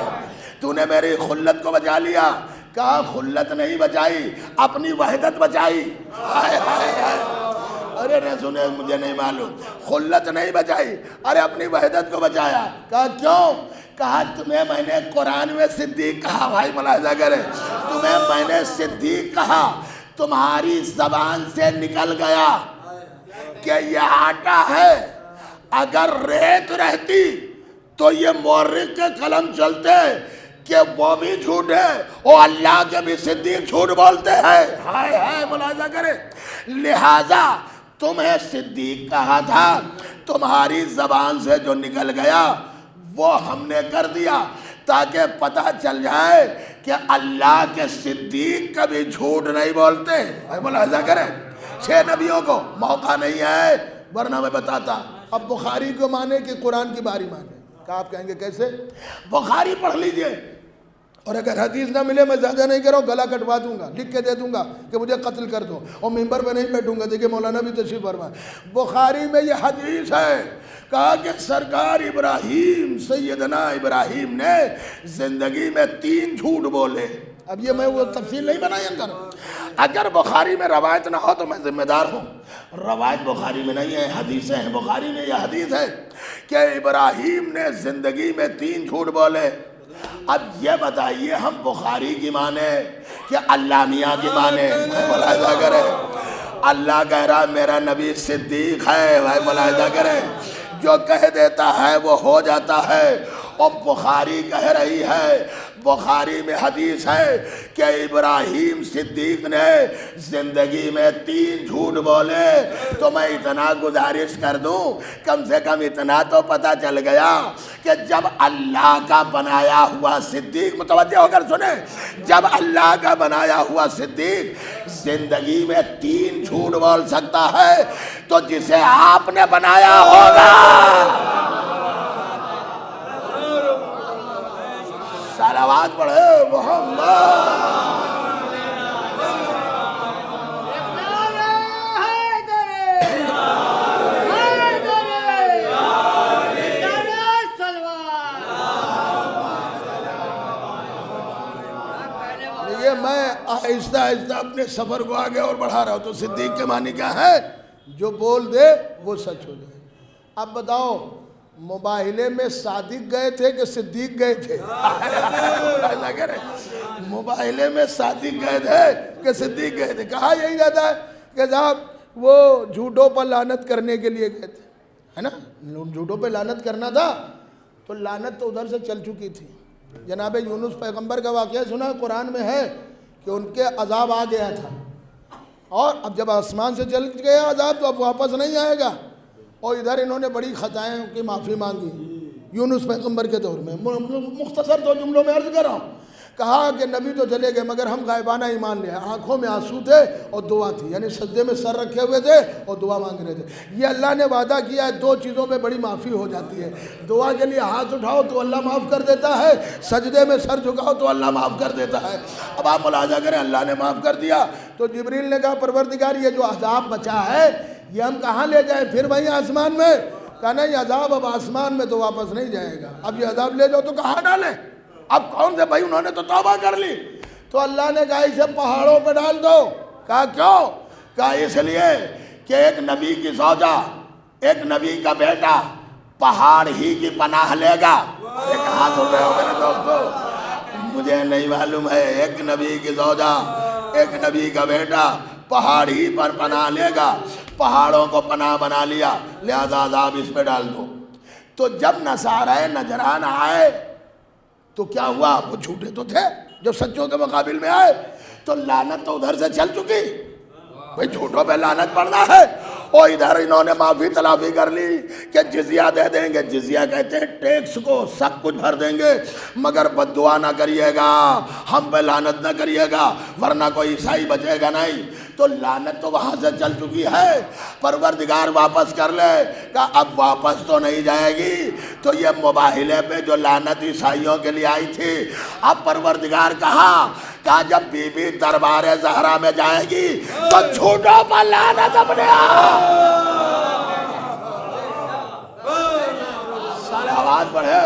تو نے میری خلت کو بچا لیا. کہا خلت نہیں بچائی, اپنی وحدت بچائی. ہائے ہائے ہائے, ارے نہ سنے, مجھے نہیں معلوم, خلت نہیں بچائی, ارے اپنی وحدت کو بچایا. کہا کیوں؟ کہا تمہیں میں نے قرآن میں صدیق کہا. بھائی ملاحظہ کرے, تمہیں میں نے صدیق کہا, تمہاری زبان سے نکل گیا کہ یہ آٹا ہے. اگر ریت رہتی تو یہ مورخ کے قلم چلتے کہ وہ بھی جھوٹ ہے اور اللہ کے بھی صدیق جھوٹ بولتے ہیں. ہائے ہائے ملاحظہ کرے. لہذا تمہیں صدیق کہا تھا, تمہاری زبان سے جو نکل گیا وہ ہم نے کر دیا تاکہ پتہ چل جائے کہ اللہ کے صدیق کبھی جھوٹ نہیں بولتے. ملاحظہ کریں, 6 نبیوں کو موقع نہیں ہے ورنہ میں بتاتا. اب بخاری کو مانے کہ قرآن کی باری مانے؟ کہا آپ کہیں گے کیسے؟ بخاری پڑھ لیجئے, اور اگر حدیث نہ ملے میں زیادہ نہیں کروں, گلا کٹوا دوں گا, لکھ کے دے دوں گا کہ مجھے قتل کر دو, اور ممبر پہ نہیں بیٹھوں گا. دیکھیں مولانا بھی تشریف فرما, بخاری میں یہ حدیث ہے. کہا کہ سرکار ابراہیم, سیدنا ابراہیم نے زندگی میں 3 جھوٹ بولے. اب یہ میں وہ تفصیل نہیں بنائی اندر, اگر بخاری میں روایت نہ ہو تو میں ذمہ دار ہوں. روایت بخاری میں نہیں ہے, حدیثیں ہیں. بخاری میں یہ حدیث ہے کہ ابراہیم نے زندگی میں 3 جھوٹ بولے. اب یہ بتائیے ہم بخاری کی مانے کہ اللہ میاں کی مانے؟ ملاحظہ کرے, اللہ کہہ رہا میرا نبی صدیق ہے. بھائی ملاحظہ کرے, جو کہہ دیتا ہے وہ ہو جاتا ہے. اور بخاری کہہ رہی ہے, بخاری میں حدیث ہے کہ ابراہیم صدیق نے زندگی میں 3 جھوٹ بولے، تو میں اتنا گزارش کر دوں، کم سے کم اتنا تو پتہ چل گیا کہ جب اللہ کا بنایا ہوا صدیق، متوجہ ہو کر سنیں، جب اللہ کا بنایا ہوا صدیق زندگی میں 3 جھوٹ بول سکتا ہے تو جسے آپ نے بنایا ہوگا، صلوات پڑھے محمد۔ یہ میں آہستہ آہستہ اپنے سفر کو آگے اور بڑھا رہا ہوں، تو صدیق کے معنی کیا ہے؟ جو بول دے وہ سچ ہو جائے۔ اب بتاؤ، مباہلے میں صادق گئے تھے کہ صدیق گئے تھے؟ مباہلے میں صادق گئے تھے کہ صدیق گئے تھے؟ کہا یہی جاتا ہے کہ صاحب وہ جھوٹوں پر لعنت کرنے کے لیے گئے تھے، ہے نا؟ جھوٹوں پہ لعنت کرنا تھا تو لعنت تو ادھر سے چل چکی تھی۔ جناب یونس پیغمبر کا واقعہ سنا قرآن میں ہے کہ ان کے عذاب آ گیا تھا، اور اب جب آسمان سے چل گیا عذاب تو اب واپس نہیں آئے گا، اور ادھر انہوں نے بڑی خطائیں کی معافی مانگی یونس پیغمبر کے دور میں۔ مختصر 2 جملوں میں عرض کر رہا ہوں، کہا کہ نبی تو چلے گئے مگر ہم غائبانہ ایمان لے، آنکھوں میں آنسو تھے اور دعا تھی، یعنی سجدے میں سر رکھے ہوئے تھے اور دعا مانگ رہے تھے۔ یہ اللہ نے وعدہ کیا ہے 2 چیزوں میں بڑی معافی ہو جاتی ہے، دعا کے لیے ہاتھ اٹھاؤ تو اللہ معاف کر دیتا ہے، سجدے میں سر جھکاؤ تو اللہ معاف کر دیتا ہے۔ اب آپ ملاحظہ کریں، اللہ نے معاف کر دیا تو جبریل نے کہا پروردگار یہ جو عذاب بچا ہے یہ ہم کہاں لے جائیں؟ پھر وہیں آسمان میں؟ کہا نہیں، عذاب اب آسمان میں تو واپس نہیں جائے گا، اب یہ عذاب لے جاؤ تو کہاں ڈالیں؟ اب کون سے بھائی، انہوں نے تو توبہ کر لی، تو اللہ نے کہا اسے پہاڑوں پہ ڈال دو۔ کہا کیوں؟ کہا اس لیے کہ ایک نبی کی زوجہ، ایک نبی کا بیٹا پہاڑ ہی کی پناہ لے گا۔ کہاں تو رہے ہو میرے دوستو؟ مجھے نہیں معلوم ہے، ایک نبی کی زوجہ، ایک نبی کا بیٹا پہاڑ ہی پر پناہ لے گا، پہاڑوں کو پناہ بنا لیا، لہذا عذاب اس پہ ڈال دو۔ تو جب نصارہ نجران آئے تو کیا ہوا؟ وہ جھوٹے تو تھے، جب سچوں کے مقابل میں آئے تو لعنت تو ادھر سے چل چکی، بھئی جھوٹوں پہ لعنت پڑنا ہے، اور ادھر انہوں نے معافی تلافی کر لی کہ جزیہ دے دیں گے۔ جزیہ کہتے ہیں ٹیکس کو، سب کچھ بھر دیں گے مگر بد دعا نہ کریے گا، ہم پہ لعنت نہ کریے گا ورنہ کوئی عیسائی بچے گا نہیں۔ تو لعنت تو وہاں سے چل چکی ہے، پروردگار واپس کر لے، کہا اب واپس تو نہیں جائے گی۔ تو یہ مباہلے پہ جو لعنت عیسائیوں کے لیے آئی تھی، اب پروردگار کہا جب بی بی دربار زہرا میں جائے گی تو جھوٹوں پر لعنت اپنے آپ۔ سارے آواز بڑھے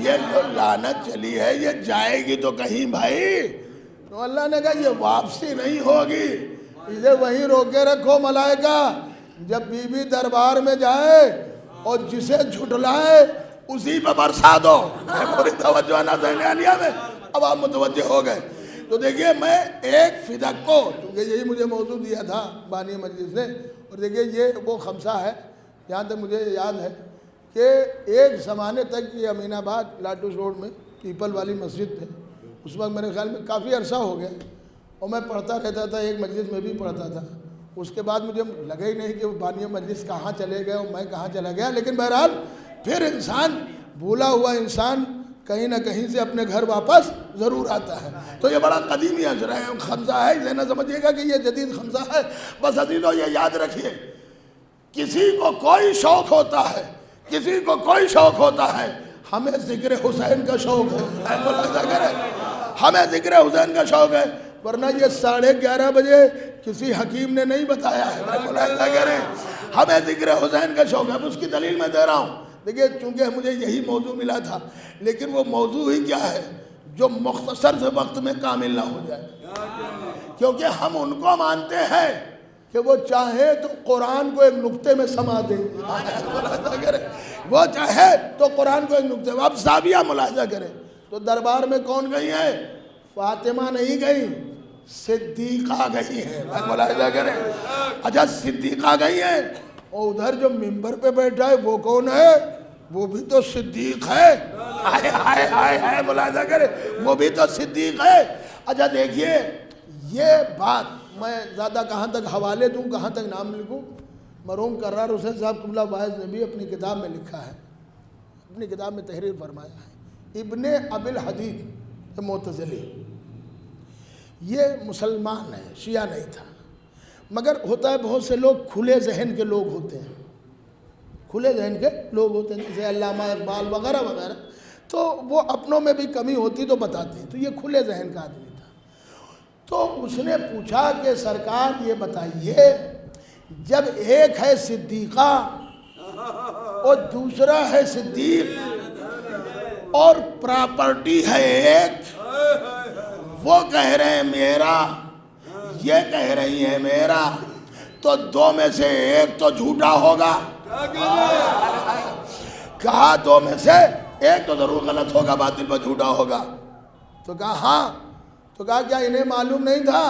یہ جو لعنت چلی ہے یہ جائے گی تو کہیں بھائی، تو اللہ نے کہا یہ واپسی نہیں ہوگی، اسے وہیں روکے رکھو ملائکہ، جب بی بی دربار میں جائے اور جسے جھٹلائے اسی پہ برسا دو۔ پوری توجہ نہ ذہن عالیہ میں، اب آپ متوجہ ہو گئے۔ تو دیکھیے میں ایک فدق کو، کیونکہ یہی مجھے موضوع دیا تھا بانی مجلس نے، اور دیکھیے یہ وہ خمسہ ہے جہاں تک مجھے یاد ہے کہ ایک زمانے تک یہ امین آباد لاٹوس روڈ میں پیپل والی مسجد تھے، اس وقت میرے خیال میں کافی عرصہ ہو گیا اور میں پڑھتا رہتا تھا، ایک مجلس میں بھی پڑھتا تھا۔ اس کے بعد مجھے لگا ہی نہیں کہ وہ بانی مجلس کہاں چلے گئے اور میں کہاں چلا گیا، لیکن بہرحال پھر انسان، بھولا ہوا انسان کہیں نہ کہیں سے اپنے گھر واپس ضرور آتا ہے۔ تو یہ بڑا قدیمی اجرا ہے، خمسہ ہے، یہ نہ سمجھیے گا کہ یہ جدید خمسہ ہے۔ بس عزیزو یہ یاد رکھیے، کسی کو کوئی شوق ہوتا ہے، کسی کو کوئی شوق ہوتا ہے، ہمیں ذکر حسین کا شوق ہے، ہمیں ذکر حسین کا شوق ہے، ورنہ یہ 11:30 بجے کسی حکیم نے نہیں بتایا ہے۔ ہمیں ذکر حسین کا شوق ہے، اس کی دلیل میں دے رہا ہوں۔ دیکھیے چونکہ مجھے یہی موضوع ملا تھا، لیکن وہ موضوع ہی کیا ہے جو مختصر سے وقت میں کامل نہ ہو جائے، کیونکہ ہم ان کو مانتے ہیں کہ وہ چاہے تو قرآن کو ایک نقطے میں سما دے. وہ چاہے تو قرآن کو ایک نقطے میں. اب زاویہ ملاحظہ کریں تو دربار میں کون گئی ہے؟ فاطمہ نہیں گئی، صدیقہ گئی ہے. ملاحظہ کریں. اچھا صدیقہ گئی ہے، اور ادھر جو ممبر پہ بیٹھا ہے وہ کون ہے؟ وہ بھی تو صدیق ہے. ہائے ہائے ہائے ہائے، ملاحظہ کریں، وہ بھی تو صدیق ہے. اچھا دیکھیے یہ بات میں زیادہ کہاں تک حوالے دوں، کہاں تک نام لکھوں. مرحوم کرار حسین صاحب قبلہ واعظ نے بھی اپنی کتاب میں لکھا ہے، اپنی کتاب میں تحریر فرمایا ہے. ابن ابی الحدید معتزلی یہ مسلمان ہے، شیعہ نہیں تھا، مگر ہوتا ہے بہت سے لوگ کھلے ذہن کے لوگ ہوتے ہیں، کھلے ذہن کے لوگ ہوتے ہیں جیسے علامہ اقبال وغیرہ وغیرہ، تو وہ اپنوں میں بھی کمی ہوتی تو بتاتے ہیں. تو یہ کھلے ذہن کا آدمی تھا. تو اس نے پوچھا کہ سرکار یہ بتائیے، جب ایک ہے صدیقہ اور دوسرا ہے صدیق اور پراپرٹی ہے ایک، وہ کہہ رہے ہیں میرا، یہ کہہ رہی ہے میرا، تو دو میں سے ایک تو جھوٹا ہوگا. کہا دو میں سے ایک تو ضرور غلط ہوگا، باطل پر جھوٹا ہوگا. تو کہا ہاں. تو کہا کیا انہیں معلوم نہیں تھا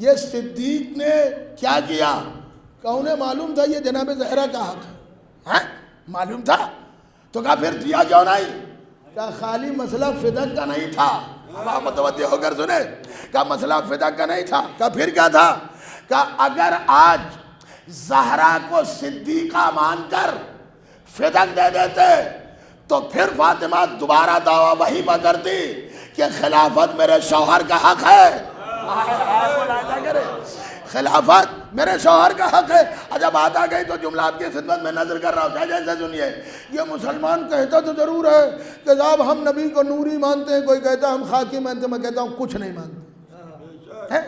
یہ صدیق نے کیا کیا؟ کہا انہیں معلوم تھا یہ جناب زہرا کا حق ہے. معلوم تھا. تو کہا پھر دیا کیوں نہیں؟ کہا خالی مسئلہ فدق کا نہیں تھا. آپ متوجہ ہو کر سنیں. کہا مسئلہ فدق کا نہیں تھا. کہا پھر کیا تھا؟ کہا اگر آج زہرا کو صدیقہ مان کر فدق دے دیتے تو پھر فاطمہ دوبارہ دعویٰ وہی پکڑتی کہ خلافت میرے شوہر کا حق ہے. خلافت میرے شوہر کا حق ہے. جب بات آ گئی تو جملات کی خدمت میں نظر کر رہا ہوں. جیسے سنیے، یہ مسلمان کہتا تو ضرور ہے کہ صاحب ہم نبی کو نوری مانتے ہیں، کوئی کہتا ہے ہم خاکی مانتے ہیں. میں کہتا ہوں کچھ نہیں مانتے.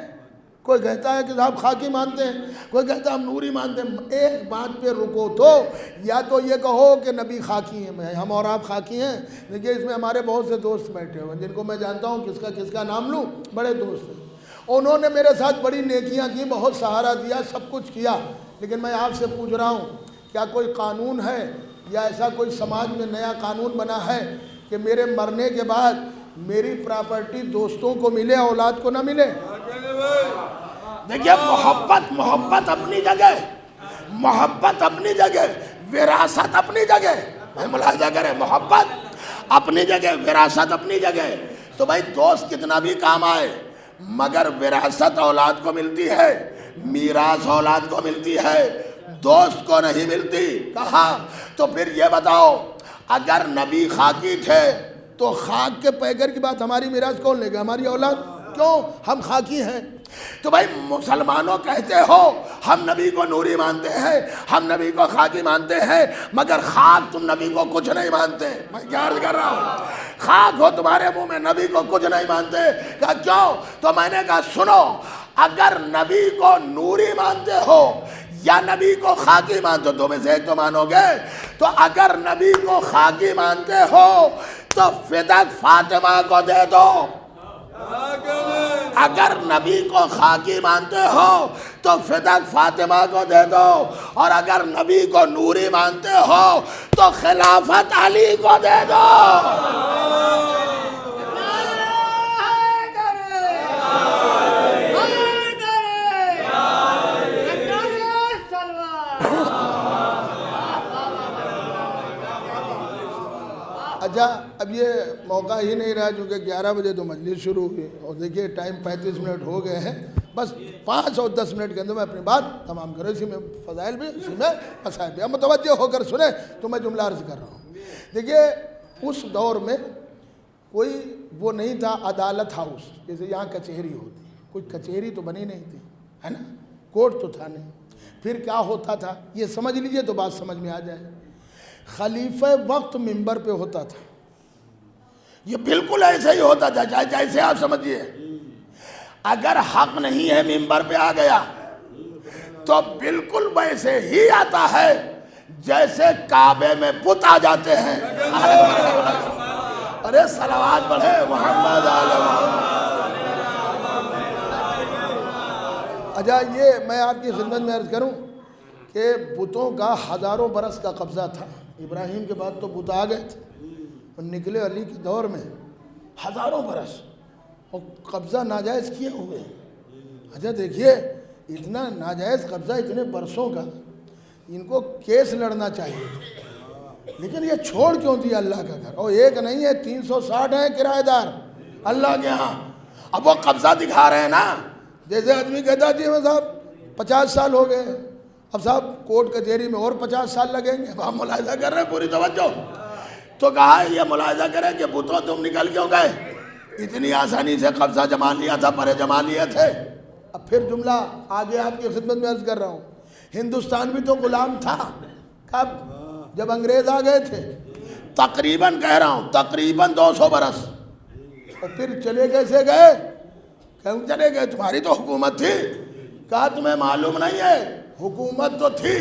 کوئی کہتا ہے کہ صاحب خاکی مانتے ہیں، کوئی کہتا ہے ہم نوری مانتے ہیں. ایک بات پہ رکو تو، یا تو یہ کہو کہ نبی خاکی ہیں، ہم اور آپ خاکی ہیں. دیکھیے اس میں ہمارے بہت سے دوست بیٹھے ہوئے ہیں جن کو میں جانتا ہوں، کس کا نام لوں، بڑے دوست ہیں. انہوں نے میرے ساتھ بڑی نیکیاں کی، بہت سہارا دیا، سب کچھ کیا. لیکن میں آپ سے پوچھ رہا ہوں، کیا کوئی قانون ہے یا ایسا کوئی سماج میں نیا قانون بنا ہے کہ میرے مرنے کے بعد میری پراپرٹی دوستوں کو ملے، اولاد کو نہ ملے؟ دیکھیے محبت اپنی جگہ، محبت اپنی جگہ، وراثت اپنی جگہ. ملاحظہ کریں، محبت اپنی جگہ، وراثت اپنی جگہ. تو بھائی دوست کتنا بھی کام آئے مگر وراثت اولاد کو ملتی ہے، میراث اولاد کو ملتی ہے، دوست کو نہیں ملتی. کہا تو پھر یہ بتاؤ، اگر نبی خاکی تھے تو خاک کے پیکر کی بات ہماری میراث کون لے گا؟ ہماری اولاد. کیوں؟ ہم خاکی ہیں. تو بھائی مسلمانوں کہتے ہو ہم نبی کو نوری مانتے ہیں، ہم نبی کو خاکی مانتے ہیں، مگر خاک تم نبی کو کچھ نہیں مانتے. میں کیا عرض کر رہا ہوں؟ خاک ہو تمہارے منہ میں، نبی کو کچھ نہیں مانتے. کہا کیوں؟ تو میں نے کہا سنو، اگر نبی کو نوری مانتے ہو یا نبی کو خاکی مانتے ہو، دو میں سے ایک تو مانو گے. تو اگر نبی کو خاکی مانتے ہو تو فدق فاطمہ کو دے دو. اگر نبی کو خاکی مانتے ہو تو فدق فاطمہ کو دے دو، اور اگر نبی کو نوری مانتے ہو تو خلافت علی کو دے دو. اچھا اب یہ موقع ہی نہیں رہا چونکہ 11 بجے تو مجلس شروع ہوئی، اور دیکھیے ٹائم 35 منٹ ہو گئے ہیں. بس 5 اور 10 منٹ کے اندر میں اپنی بات تمام کروں. اسی میں فضائل بھی، اسی میں مسائل بھی. اب متوجہ ہو کر سنیں تو میں جملہ عرض کر رہا ہوں. دیکھیے اس دور میں کوئی وہ نہیں تھا عدالت ہاؤس جیسے یہاں کچہری ہوتی، کوئی کچہری تو بنی نہیں تھی، ہے نا، کورٹ تو تھا نہیں. پھر کیا ہوتا تھا یہ سمجھ لیجئے تو بات سمجھ میں آ جائے. خلیفہ وقت منبر پہ ہوتا تھا. یہ بالکل ایسے ہی ہوتا تھا جیسے آپ سمجھیے. اگر حق نہیں ہے منبر پہ آ گیا تو بالکل ویسے ہی آتا ہے جیسے کعبے میں بت آ جاتے ہیں. ارے صلوات پڑھے محمد علیہ. اچھا یہ میں آپ کی خدمت میں عرض کروں کہ بتوں کا ہزاروں برس کا قبضہ تھا. ابراہیم کے بعد تو بت آ گئے تھے اور نکلے علی کے دور میں ہزاروں برس اور قبضہ ناجائز کیے ہوئے. اچھا دیکھیے اتنا ناجائز قبضہ اتنے برسوں کا، ان کو کیس لڑنا چاہیے تھا، لیکن یہ چھوڑ کیوں دیا اللہ کا گھر؟ اور ایک نہیں ہے 360 ہیں کرایہ دار اللہ کے ہاں. اب وہ قبضہ دکھا رہے ہیں نا، جیسے آدمی کہتا جی میں صاحب 50 سال ہو گئے، اب صاحب کورٹ کچہری میں اور 50 سال لگیں گے. اب ہم ملاحظہ کر رہے ہیں، پوری توجہ. تو کہا یہ ملاحظہ کریں کہ بتوں تم نکل کیوں گئے؟ اتنی آسانی سے قبضہ جما لیا تھا، پرے جما لیے تھے. اب پھر جملہ آگے آپ کی خدمت میں عرض کر رہا ہوں. ہندوستان بھی تو غلام تھا. کب؟ جب انگریز آ گئے تھے. تقریباً کہہ رہا ہوں تقریباً 200 برس. اور پھر چلے کیسے گئے؟ کیوں چلے گئے؟ تمہاری تو حکومت تھی. کہا تمہیں معلوم نہیں ہے حکومت تو تھی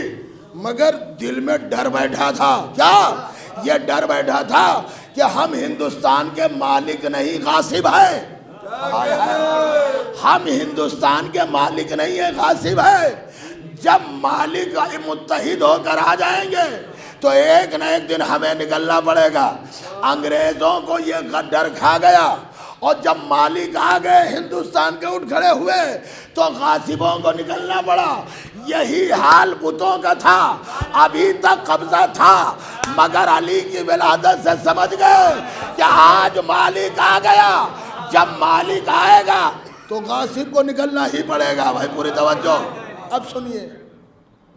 مگر دل میں ڈر بیٹھا تھا. کیا؟ یہ ڈر بیٹھا تھا کہ ہم ہندوستان کے مالک نہیں غاصب ہیں. ہم ہندوستان کے مالک نہیں ہیں، غاصب ہیں. جب مالک متحد ہو کر آ جائیں گے تو ایک نہ ایک دن ہمیں نکلنا پڑے گا. انگریزوں کو یہ ڈر کھا گیا اور جب مالک آ گئے ہندوستان کے اٹھ کھڑے ہوئے تو غاصبوں کو نکلنا پڑا. یہی حال بتوں کا تھا. ابھی تک قبضہ تھا مگر علی کی ولادت سے سمجھ گئے کہ آج مالک آ گیا. جب مالک آئے گا تو غاصب کو نکلنا ہی پڑے گا. بھائی پوری توجہ. اب سنیے،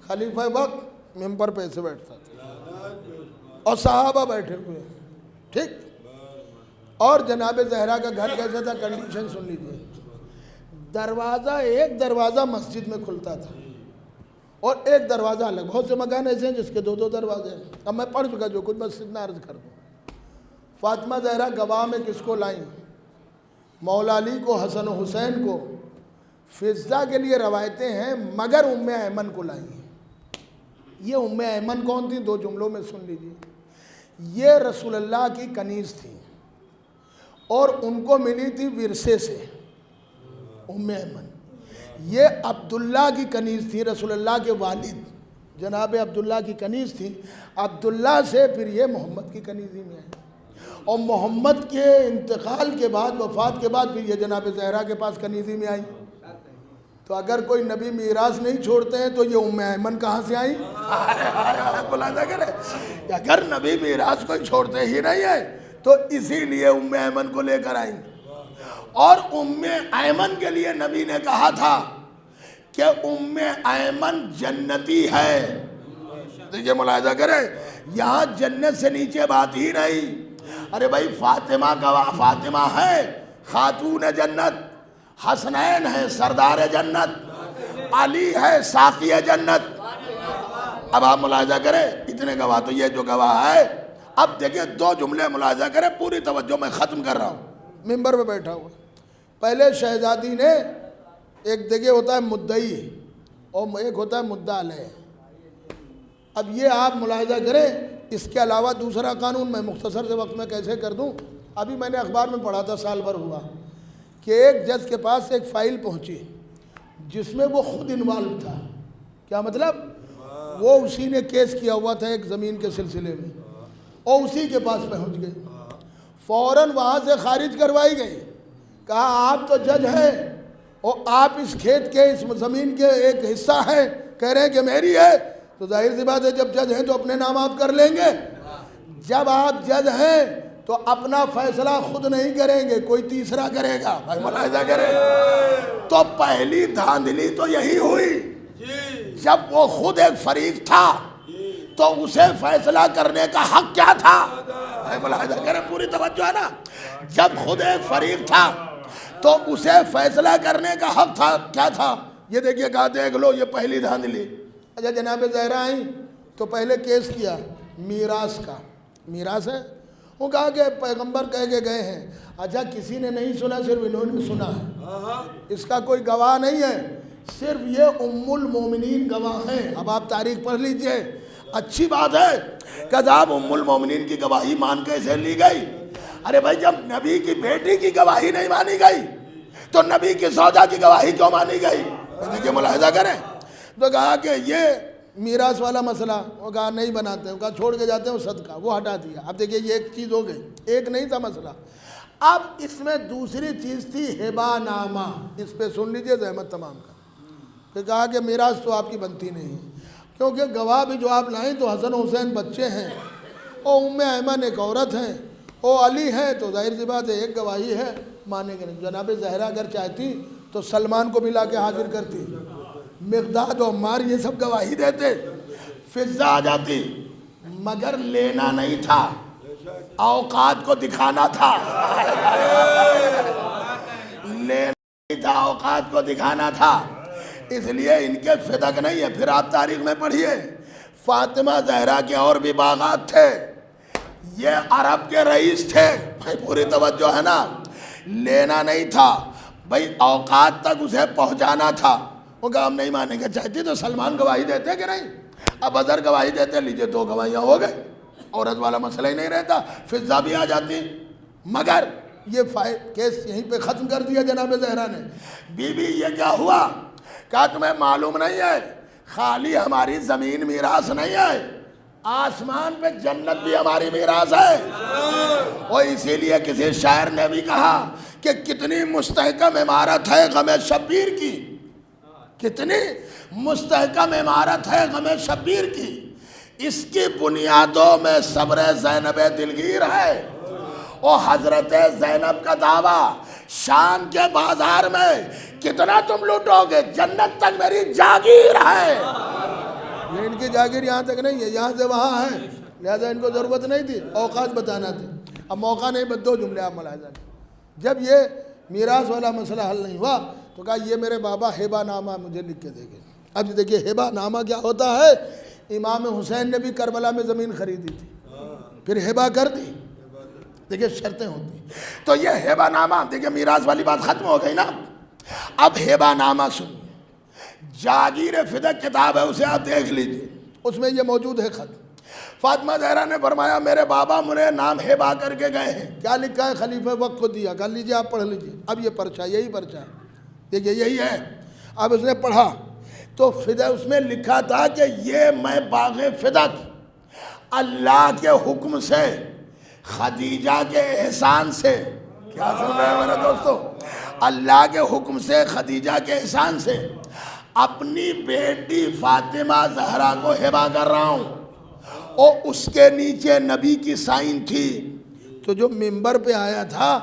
خلیفہ وقت ممبر پہ سے بیٹھتا تھا اور صحابہ بیٹھے ہوئے، ٹھیک. اور جناب زہرا کا گھر کیسا تھا؟ کنڈیشن سن لیجیے. دروازہ ایک دروازہ مسجد میں کھلتا تھا اور ایک دروازہ الگ. بہت سے مکان ایسے ہیں جس کے 2 دروازے ہیں. اب میں پڑھ چکا جو کچھ مسجد میں عرض کر دوں. فاطمہ زہرا گواہ میں کس کو لائیں؟ مولا علی کو، حسن و حسین کو. فضہ کے لیے روایتیں ہیں مگر ام ایمن کو لائیں. یہ ام ایمن کون تھی؟ 2 جملوں میں سن لیجیے. یہ رسول اللہ کی کنیز تھی اور ان کو ملی تھی ورثے سے. ام ایمن یہ عبداللہ کی کنیز تھی، رسول اللہ کے والد جناب عبداللہ کی کنیز تھی. عبداللہ سے پھر یہ محمد کی کنیزی میں آئی اور محمد کے انتقال کے بعد، وفات کے بعد پھر یہ جناب زہرا کے پاس کنیزی میں آئی. تو اگر کوئی نبی میراث نہیں چھوڑتے ہیں تو یہ ام ایمن کہاں سے آئی؟ ملاحظہ کرے، اگر نبی میراث کوئی چھوڑتے ہی نہیں ہے تو اسی لیے ام ایمن کو لے کر آئی. اور ام ایمن کے لیے نبی نے کہا تھا کہ ام ایمن جنتی ہے. دیکھیے ملاحظہ کرے، یہاں جنت سے نیچے بات ہی نہیں. ارے بھائی فاطمہ ہے خاتون جنت، حسنین ہے سردار جنت، علی ہے ساقی جنت. اب آپ ملاحظہ کریں اتنے گواہ تو یہ جو گواہ ہے. اب دیکھیں 2 جملے ملاحظہ کریں، پوری توجہ میں ختم کر رہا ہوں. ممبر پہ بیٹھا ہوا پہلے شہزادی نے ایک دیکھیں ہوتا ہے مدعی اور ایک ہوتا ہے مدعا علیہ. اب یہ آپ ملاحظہ کریں. اس کے علاوہ دوسرا قانون میں مختصر سے وقت میں کیسے کر دوں. ابھی میں نے اخبار میں پڑھا تھا، سال بھر ہوا کہ ایک جج کے پاس ایک فائل پہنچی جس میں وہ خود انوالو تھا. کیا مطلب؟ وہ اسی نے کیس کیا ہوا تھا ایک زمین کے سلسلے میں اور اسی کے پاس پہنچ گئی. فوراً وہاں سے خارج کروائی گئی. کہا آپ تو جج ہیں اور آپ اس کھیت کے اس زمین کے ایک حصہ ہیں، کہہ رہے ہیں کہ میری ہے. تو ظاہر سی بات ہے جب جج ہیں تو اپنے نام آپ کر لیں گے. جب آپ جج ہیں تو اپنا فیصلہ خود نہیں کریں گے، کوئی تیسرا کرے گا. بھائی ملاحظہ کریں. تو پہلی دھاندلی تو یہی ہوئی. جب وہ خود ایک فریق تھا تو اسے فیصلہ کرنے کا حق کیا تھا؟ بھائی ملاحظہ کریں، پوری توجہ ہے نا. جب خود ایک فریق تھا تو اسے فیصلہ کرنے کا حق تھا. کیا تھا؟ یہ دیکھیے کہا دیکھ لو یہ پہلی دھاندلی. اچھا جناب زہرا آئیں تو پہلے کیس کیا میراث کا. میراث ہے، وہ کہا کہ پیغمبر کہہ کے گئے ہیں. اچھا کسی نے نہیں سنا، صرف انہوں نے سنا ہے. اس کا کوئی گواہ نہیں ہے، صرف یہ ام المومنین گواہ ہیں. اب آپ تاریخ پڑھ لیجئے. اچھی بات ہے کہ جب ام المومنین کی گواہی مان کیسے لی گئی؟ ارے بھائی جب نبی کی بیٹی کی گواہی نہیں مانی گئی تو نبی کی زوجہ کی گواہی کیوں مانی گئی؟ دیکھیے ملاحظہ کریں، تو کہا کہ یہ میراث والا مسئلہ، وہ کہا نہیں بناتے ہیں، وہ کہا چھوڑ کے جاتے ہیں وہ صدقہ، وہ ہٹا دیا۔ اب دیکھیے یہ ایک چیز ہو گئی، ایک نہیں تھا مسئلہ۔ اب اس میں دوسری چیز تھی ہبہ نامہ، اس پہ سن لیجئے زحمت تمام کا، کہ کہا کہ میراث تو آپ کی بنتی نہیں ہے، کیونکہ گواہ بھی جو آپ لائیں تو حسن حسین بچے ہیں، اور ام ایمن ایک عورت ہیں، اور علی ہے، تو ظاہر سی بات ہے ایک گواہی ہے، مانے گے نہیں۔ جناب زہرا اگر چاہتی تو سلمان کو بھی لا کے حاضر کرتی، مقداد و عمار یہ سب گواہی دیتے، فضہ آ جاتی، مگر لینا نہیں تھا، اوقات کو دکھانا تھا، لینا نہیں تھا، اوقات کو دکھانا تھا، اس لیے ان کے فدق نہیں ہے۔ پھر آپ تاریخ میں پڑھیے، فاطمہ زہرا کے اور بھی باغات تھے، یہ عرب کے رئیس تھے، بھائی پوری توجہ ہے نا، لینا نہیں تھا بھائی، اوقات تک اسے پہنچانا تھا۔ وہ کہا ہم نہیں مانیں گے، چاہتی تو سلمان گواہی دیتے کہ نہیں، اب اظہر گواہی دیتے، لیجئے 2 گواہیاں ہو گئے، عورت والا مسئلہ ہی نہیں رہتا، فضہ بھی آ جاتی۔ مگر یہ کیس یہیں پہ ختم کر دیا جناب زہرا نے۔ بی بی یہ کیا ہوا؟ کہا تمہیں معلوم نہیں ہے، خالی ہماری زمین میراث نہیں ہے، آسمان پہ جنت بھی ہماری میراث ہے۔ اور اسی لیے کسی شاعر نے بھی کہا کہ کتنی مستحکم عمارت ہے غم شبیر کی، کتنی مستحکم عمارت ہے غم شبیر کی، اس کی بنیادوں میں صبر زینب دلگیر ہے۔ اور حضرت زینب کا دعویٰ شام کے بازار میں کتنا تم لوٹو گے، جنت تک میری جاگیر ہے۔ یہ ان کی جاگیر یہاں تک نہیں ہے، یہاں سے وہاں ہے، لہذا ان کو ضرورت نہیں تھی، اوقات بتانا تھی۔ اب موقع نہیں، بس 2 جملے آپ ملاحظہ کریں۔ جب یہ میراث والا مسئلہ حل نہیں ہوا تو کہا یہ میرے بابا ہبہ نامہ مجھے لکھ کے دے گے۔ اب دیکھیے ہبہ نامہ کیا ہوتا ہے، امام حسین نے بھی کربلا میں زمین خریدی تھی، پھر ہبہ کر دی، دیکھیے شرطیں ہوتی ہیں۔ تو یہ ہبہ نامہ، دیکھیے میراث والی بات ختم ہو گئی نا، اب ہبہ نامہ سنیے، جاگیر فدق کتاب ہے، اسے آپ دیکھ لیجئے، اس میں یہ موجود ہے خط۔ فاطمہ زہرا نے فرمایا میرے بابا مجھے نام ہبہ کر کے گئے ہیں، کیا لکھا ہے؟ خلیفہ وقت کو دیا، کہا لیجئے آپ پڑھ لیجئے۔ اب یہ پرچہ، یہی پرچہ ہے، دیکھیے یہی ہے۔ اب اس نے پڑھا تو فدق اس میں لکھا تھا کہ یہ میں باغ فدق اللہ کے حکم سے، خدیجہ کے احسان سے، کیا سن رہے ہیں میرے دوستو، اللہ کے حکم سے، خدیجہ کے احسان سے اپنی بیٹی فاطمہ زہرا کو ہبہ کر رہا ہوں۔ اور اس کے نیچے نبی کی سائن تھی، تو جو منبر پہ آیا تھا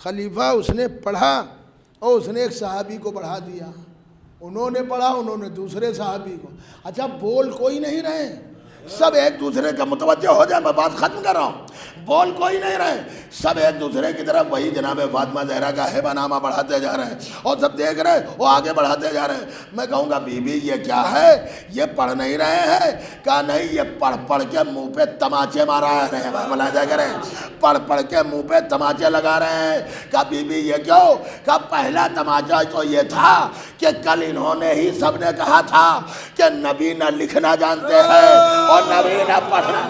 خلیفہ، اس نے پڑھا اور اس نے ایک صحابی کو پڑھا دیا، انہوں نے پڑھا، انہوں نے دوسرے صحابی کو۔ اچھا بول کوئی نہیں رہے، سب ایک دوسرے کا متوجہ ہو جائے، میں بات ختم کر رہا ہوں، بول کوئی نہیں رہے، سب ایک دوسرے کی طرف وہی جناب فاطمہ زہرا کا ہبہ نامہ بڑھاتے جا رہے ہیں، اور سب دیکھ رہے ہیں، وہ آگے بڑھاتے جا رہے ہیں۔ میں کہوں گا بی بی یہ کیا ہے، یہ پڑھ نہیں رہے ہیں؟ کہا نہیں، یہ پڑھ پڑھ کے منہ پہ تماچے مارا رہے ہیں، ملاحظہ کریں، پڑھ پڑھ کے منہ پہ تماچے لگا رہے ہیں۔ کہا بی بی یہ کیوں؟ کہا پہلا تماچا تو یہ تھا کہ کل انہوں نے ہی سب نے کہا تھا کہ نبی نہ لکھنا جانتے ہیں اور نبی نہ پڑھنا۔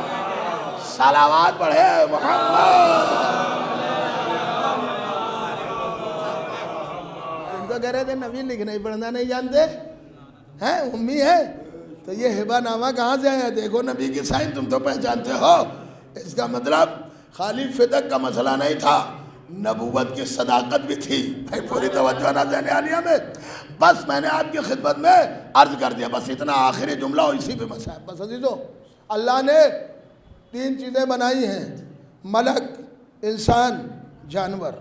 صلوات پڑھے محمد۔ ان تو کہہ رہے تھے نبی لکھنا ہی پڑھنا نہیں جانتے ہیں، امی ہے، تو یہ ہبہ نامہ کہاں سے آیا؟ دیکھو نبی کی سائن تم تو پہچانتے ہو، اس کا مطلب خالی فدق کا مسئلہ نہیں تھا، نبوت کی صداقت بھی تھی۔ بھائی پوری توجہ نہ ذہن عالیہ میں، بس میں نے آپ کی خدمت میں عرض کر دیا، بس اتنا آخری جملہ اور اسی پہ مسئلہ۔ بس عزیزو، اللہ نے 3 چیزیں بنائی ہیں، ملک، انسان، جانور۔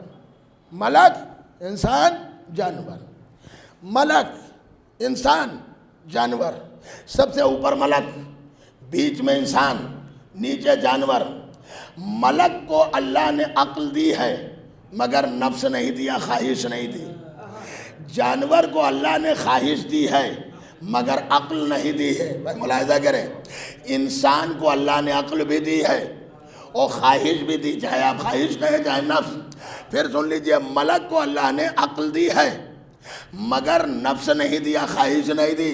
ملک، انسان، جانور۔ ملک، انسان، جانور، سب سے اوپر ملک، بیچ میں انسان، نیچے جانور۔ ملک کو اللہ نے عقل دی ہے مگر نفس نہیں دیا، خواہش نہیں دی۔ جانور کو اللہ نے خواہش دی ہے مگر عقل نہیں دی ہے۔ بھائی ملاحظہ کریں، انسان کو اللہ نے عقل بھی دی ہے اور خواہش بھی دی، چاہے آپ خواہش کہیں چاہے نفس۔ پھر سن لیجئے، ملک کو اللہ نے عقل دی ہے مگر نفس نہیں دیا، خواہش نہیں دی،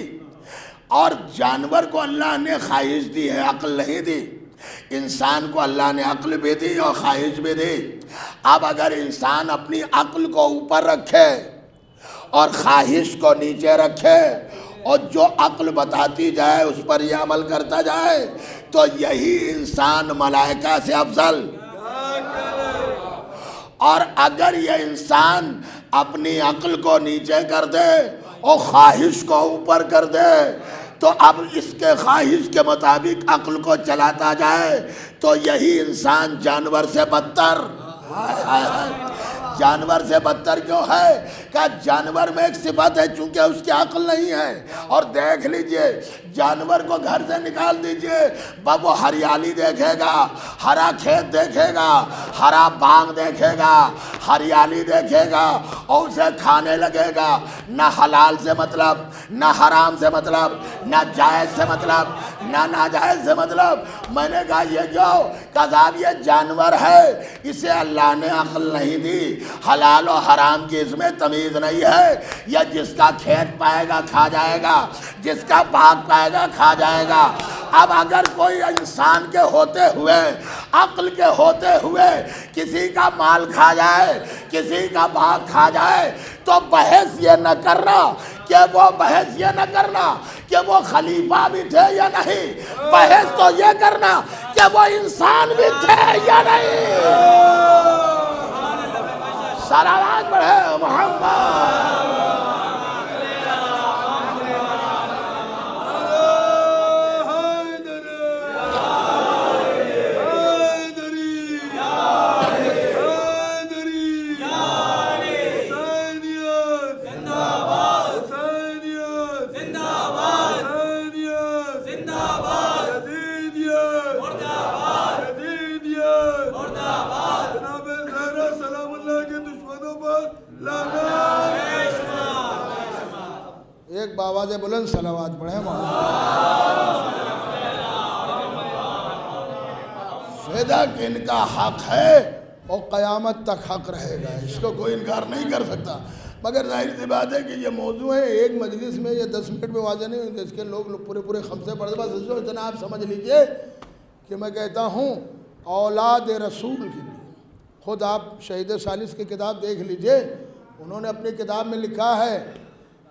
اور جانور کو اللہ نے خواہش دی ہے، عقل نہیں دی۔ انسان کو اللہ نے عقل بھی دی اور خواہش بھی دی۔ اب اگر انسان اپنی عقل کو اوپر رکھے اور خواہش کو نیچے رکھے اور جو عقل بتاتی جائے اس پر یہ عمل کرتا جائے تو یہی انسان ملائکہ سے افضل. اور اگر یہ انسان اپنی عقل کو نیچے کر دے اور خواہش کو اوپر کر دے تو اب اس کے خواہش کے مطابق عقل کو چلاتا جائے تو یہی انسان جانور سے بدتر. جانور سے بدتر کیوں ہے کہ جانور میں ایک صفت ہے چونکہ اس کی عقل نہیں ہے. اور دیکھ لیجئے جانور کو گھر سے نکال دیجئے وہ ہریالی دیکھے گا, ہرا کھیت دیکھے گا, ہرا باغ دیکھے گا, ہریالی دیکھے گا اور اسے کھانے لگے گا. نہ حلال سے مطلب, نہ حرام سے مطلب, نہ جائز سے مطلب, نہ ناجائز سے مطلب. میں نے کہا یہ کیوں کہ صاحب یہ جانور ہے, اسے اللہ نے عقل نہیں دی, حلال و حرام کی اس میں تمیز نہیں ہے. یا جس کا کھیت پائے گا کھا جائے گا, جس کا باغ پائے گا کھا جائے گا. اب اگر کوئی انسان کے ہوتے ہوئے, عقل کے ہوتے ہوئے کسی کا مال کھا جائے, کسی کا باغ کھا جائے تو بحث یہ نہ کرنا کہ وہ بحث یہ نہ کرنا کہ وہ خلیفہ بھی تھے یا نہیں, بحث تو یہ کرنا کہ وہ انسان بھی تھے یا نہیں. صلوات پڑھے محمد. ایک بآواز بلند صلوات پڑھیں. فدا کہ ان کا حق ہے اور قیامت تک حق رہے گا, اس کو کوئی انکار نہیں کر سکتا. مگر ظاہر سی بات ہے کہ یہ موضوع ہے, ایک مجلس میں یہ 10 منٹ میں واضح نہیں ہوتے, اس کے لوگ پورے خمسے پڑھتے. بس اس کو اتنا آپ سمجھ لیجئے کہ میں کہتا ہوں اولاد رسول کے لیے, خود آپ شہید ثالث کی کتاب دیکھ لیجئے, انہوں نے اپنی کتاب میں لکھا ہے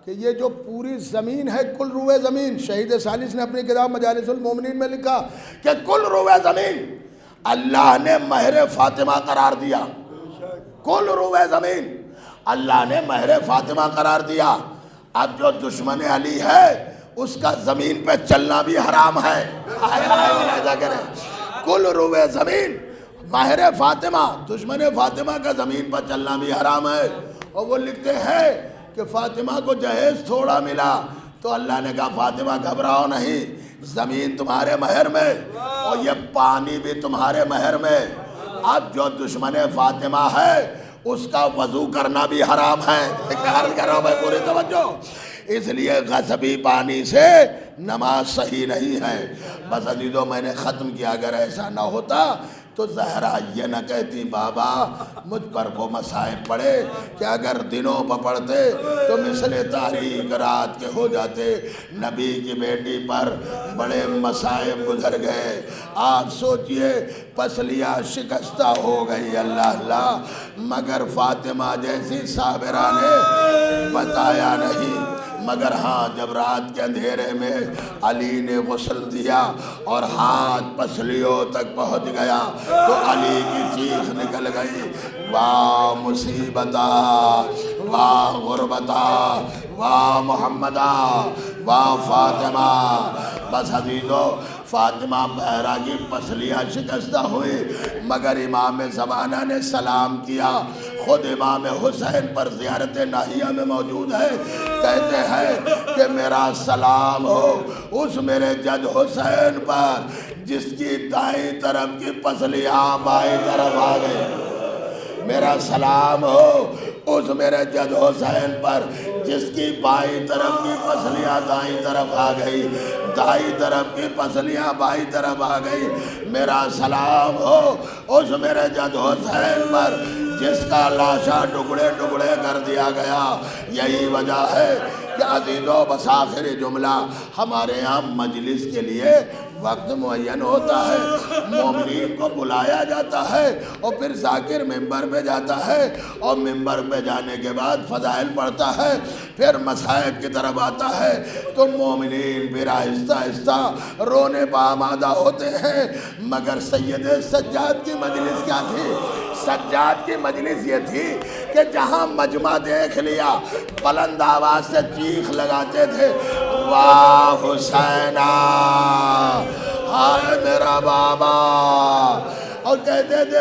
کہ یہ جو پوری زمین ہے کل روئے زمین, شہید ثالث نے اپنی کتاب مجالس المومنین میں لکھا کہ کل روئے زمین اللہ نے مہر فاطمہ قرار دیا. کل روئے زمین اللہ نے مہر فاطمہ قرار دیا. اب جو دشمن علی ہے اس کا زمین پہ چلنا بھی حرام ہے. کل روئے زمین مہر فاطمہ, دشمن فاطمہ کا زمین پر چلنا بھی حرام ہے. اور وہ لکھتے ہیں کہ فاطمہ کو جہیز تھوڑا ملا تو اللہ نے کہا فاطمہ گھبراؤ نہیں, زمین تمہارے مہر میں اور یہ پانی بھی تمہارے مہر میں. اب جو دشمن فاطمہ ہے اس کا وضو کرنا بھی حرام ہے. عرض کر رہا ہوں بھائی پوری توجہ, اس لیے غصبی پانی سے نماز صحیح نہیں ہے. بس عزیزو میں نے ختم کیا, اگر ایسا نہ ہوتا تو زہرا یہ نہ کہتی بابا مجھ پر وہ مصائب پڑے کہ اگر دنوں پر پڑھتے تو مثل تاریک رات کے ہو جاتے. نبی کی بیٹی پر بڑے مصائب گزر گئے. آپ سوچئے پسلیاں شکستہ ہو گئی, اللہ اللہ, مگر فاطمہ جیسی صابرہ نے بتایا نہیں. مگر ہاں جب رات کے اندھیرے میں علی نے غسل دیا اور ہاتھ پسلیوں تک پہنچ گیا تو علی کی چیخ نکل گئی, واہ مصیبتہ, واہ غربتہ, واہ محمدہ, واہ فاطمہ. بس عزیزو فاطمہ بہرہ کی پسلیاں شکستہ ہوئی مگر امام زمانہ نے سلام کیا. خود امام حسین پر زیارت ناہیہ میں موجود ہے, کہتے ہیں کہ میرا سلام ہو اس میرے جد حسین پر جس کی دائیں طرف کی پسلیاں بائیں طرف آ گئی. میرا سلام ہو اس میرے جد حسین پر جس کی بائیں طرف کی پسلیاں دائیں طرف آ گئی, دائیں طرف کی پسلیاں بائیں طرف آ گئی. میرا سلام ہو اس میرے جد حسین پر جس کا لاشا ٹکڑے ٹکڑے کر دیا گیا. یہی وجہ ہے کہ عزیزو بس آخری جملہ ہمارے یہاں مجلس کے لیے وقت معین ہوتا ہے، مومنین کو بلایا جاتا ہے اور پھر ذاکر ممبر پہ جاتا ہے اور ممبر پہ جانے کے بعد فضائل پڑھتا ہے، پھر مصائب کی طرف آتا ہے تو مومنین پھر آہستہ آہستہ رونے پہ آمادہ ہوتے ہیں۔ مگر سید سجاد کی مجلس کیا تھی؟ سجاد کی مجلس یہ تھی کہ جہاں مجمع دیکھ لیا بلند آواز سے چیخ لگاتے تھے، واہ حسینہ، ہائے میرا بابا، اور کہتے تھے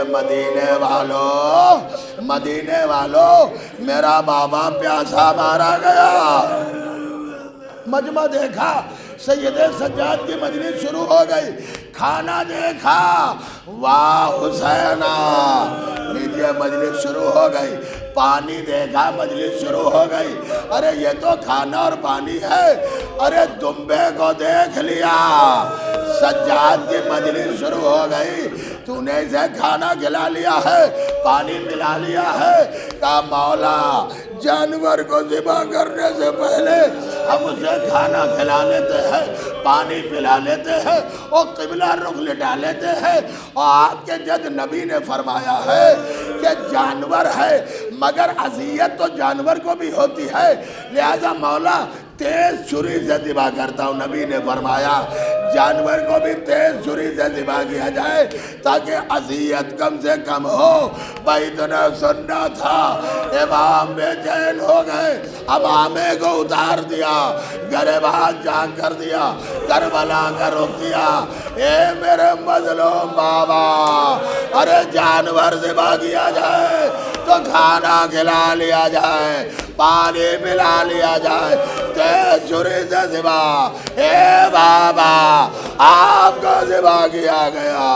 مدینے والو میرا بابا پیاسا مارا گیا۔ مجمع دیکھا، سید سجاد کی مجلس شروع ہو گئی، کھانا دیکھا، واہ حسینہ، لیجئے مجلس شروع ہو گئی، پانی دیکھا، مجلس شروع ہو گئی، ارے یہ تو کھانا اور پانی ہے، ارے دمبے کو دیکھ لیا، سجاد کی مجلس شروع ہو گئی، تو نے اسے کھانا کھلا لیا ہے، پانی پلا لیا ہے، کہا مولا جانور کو ذبح کرنے سے پہلے ہم اسے کھانا کھلا لیتے ہیں، پانی پلا لیتے ہیں اور قبلہ رخ لٹا لیتے ہیں، اور آپ کے جد نبی نے فرمایا ہے کہ جانور ہے مگر اذیت تو جانور کو بھی ہوتی ہے، لہذا مولا تیز چھری سے ذبح کرتا ہوں۔ نبی نے فرمایا جانور کو بھی تیز چھری سے ذبح کیا جائے تاکہ اذیت کم سے کم ہو۔ بھائی اتنا سننا تھا، امام بے چین ہو گئے، امامے کو اتار دیا، گریبان جان کر دیا، کربلا کا رخ دیا، اے میرے مظلوم بابا، ارے جانور ذبح کیا جائے تو کھانا کھلا لیا جائے، پانی پلا لیا جائے، تیز چھری سے ذبح، اے بابا آپ کو ذبح کیا گیا۔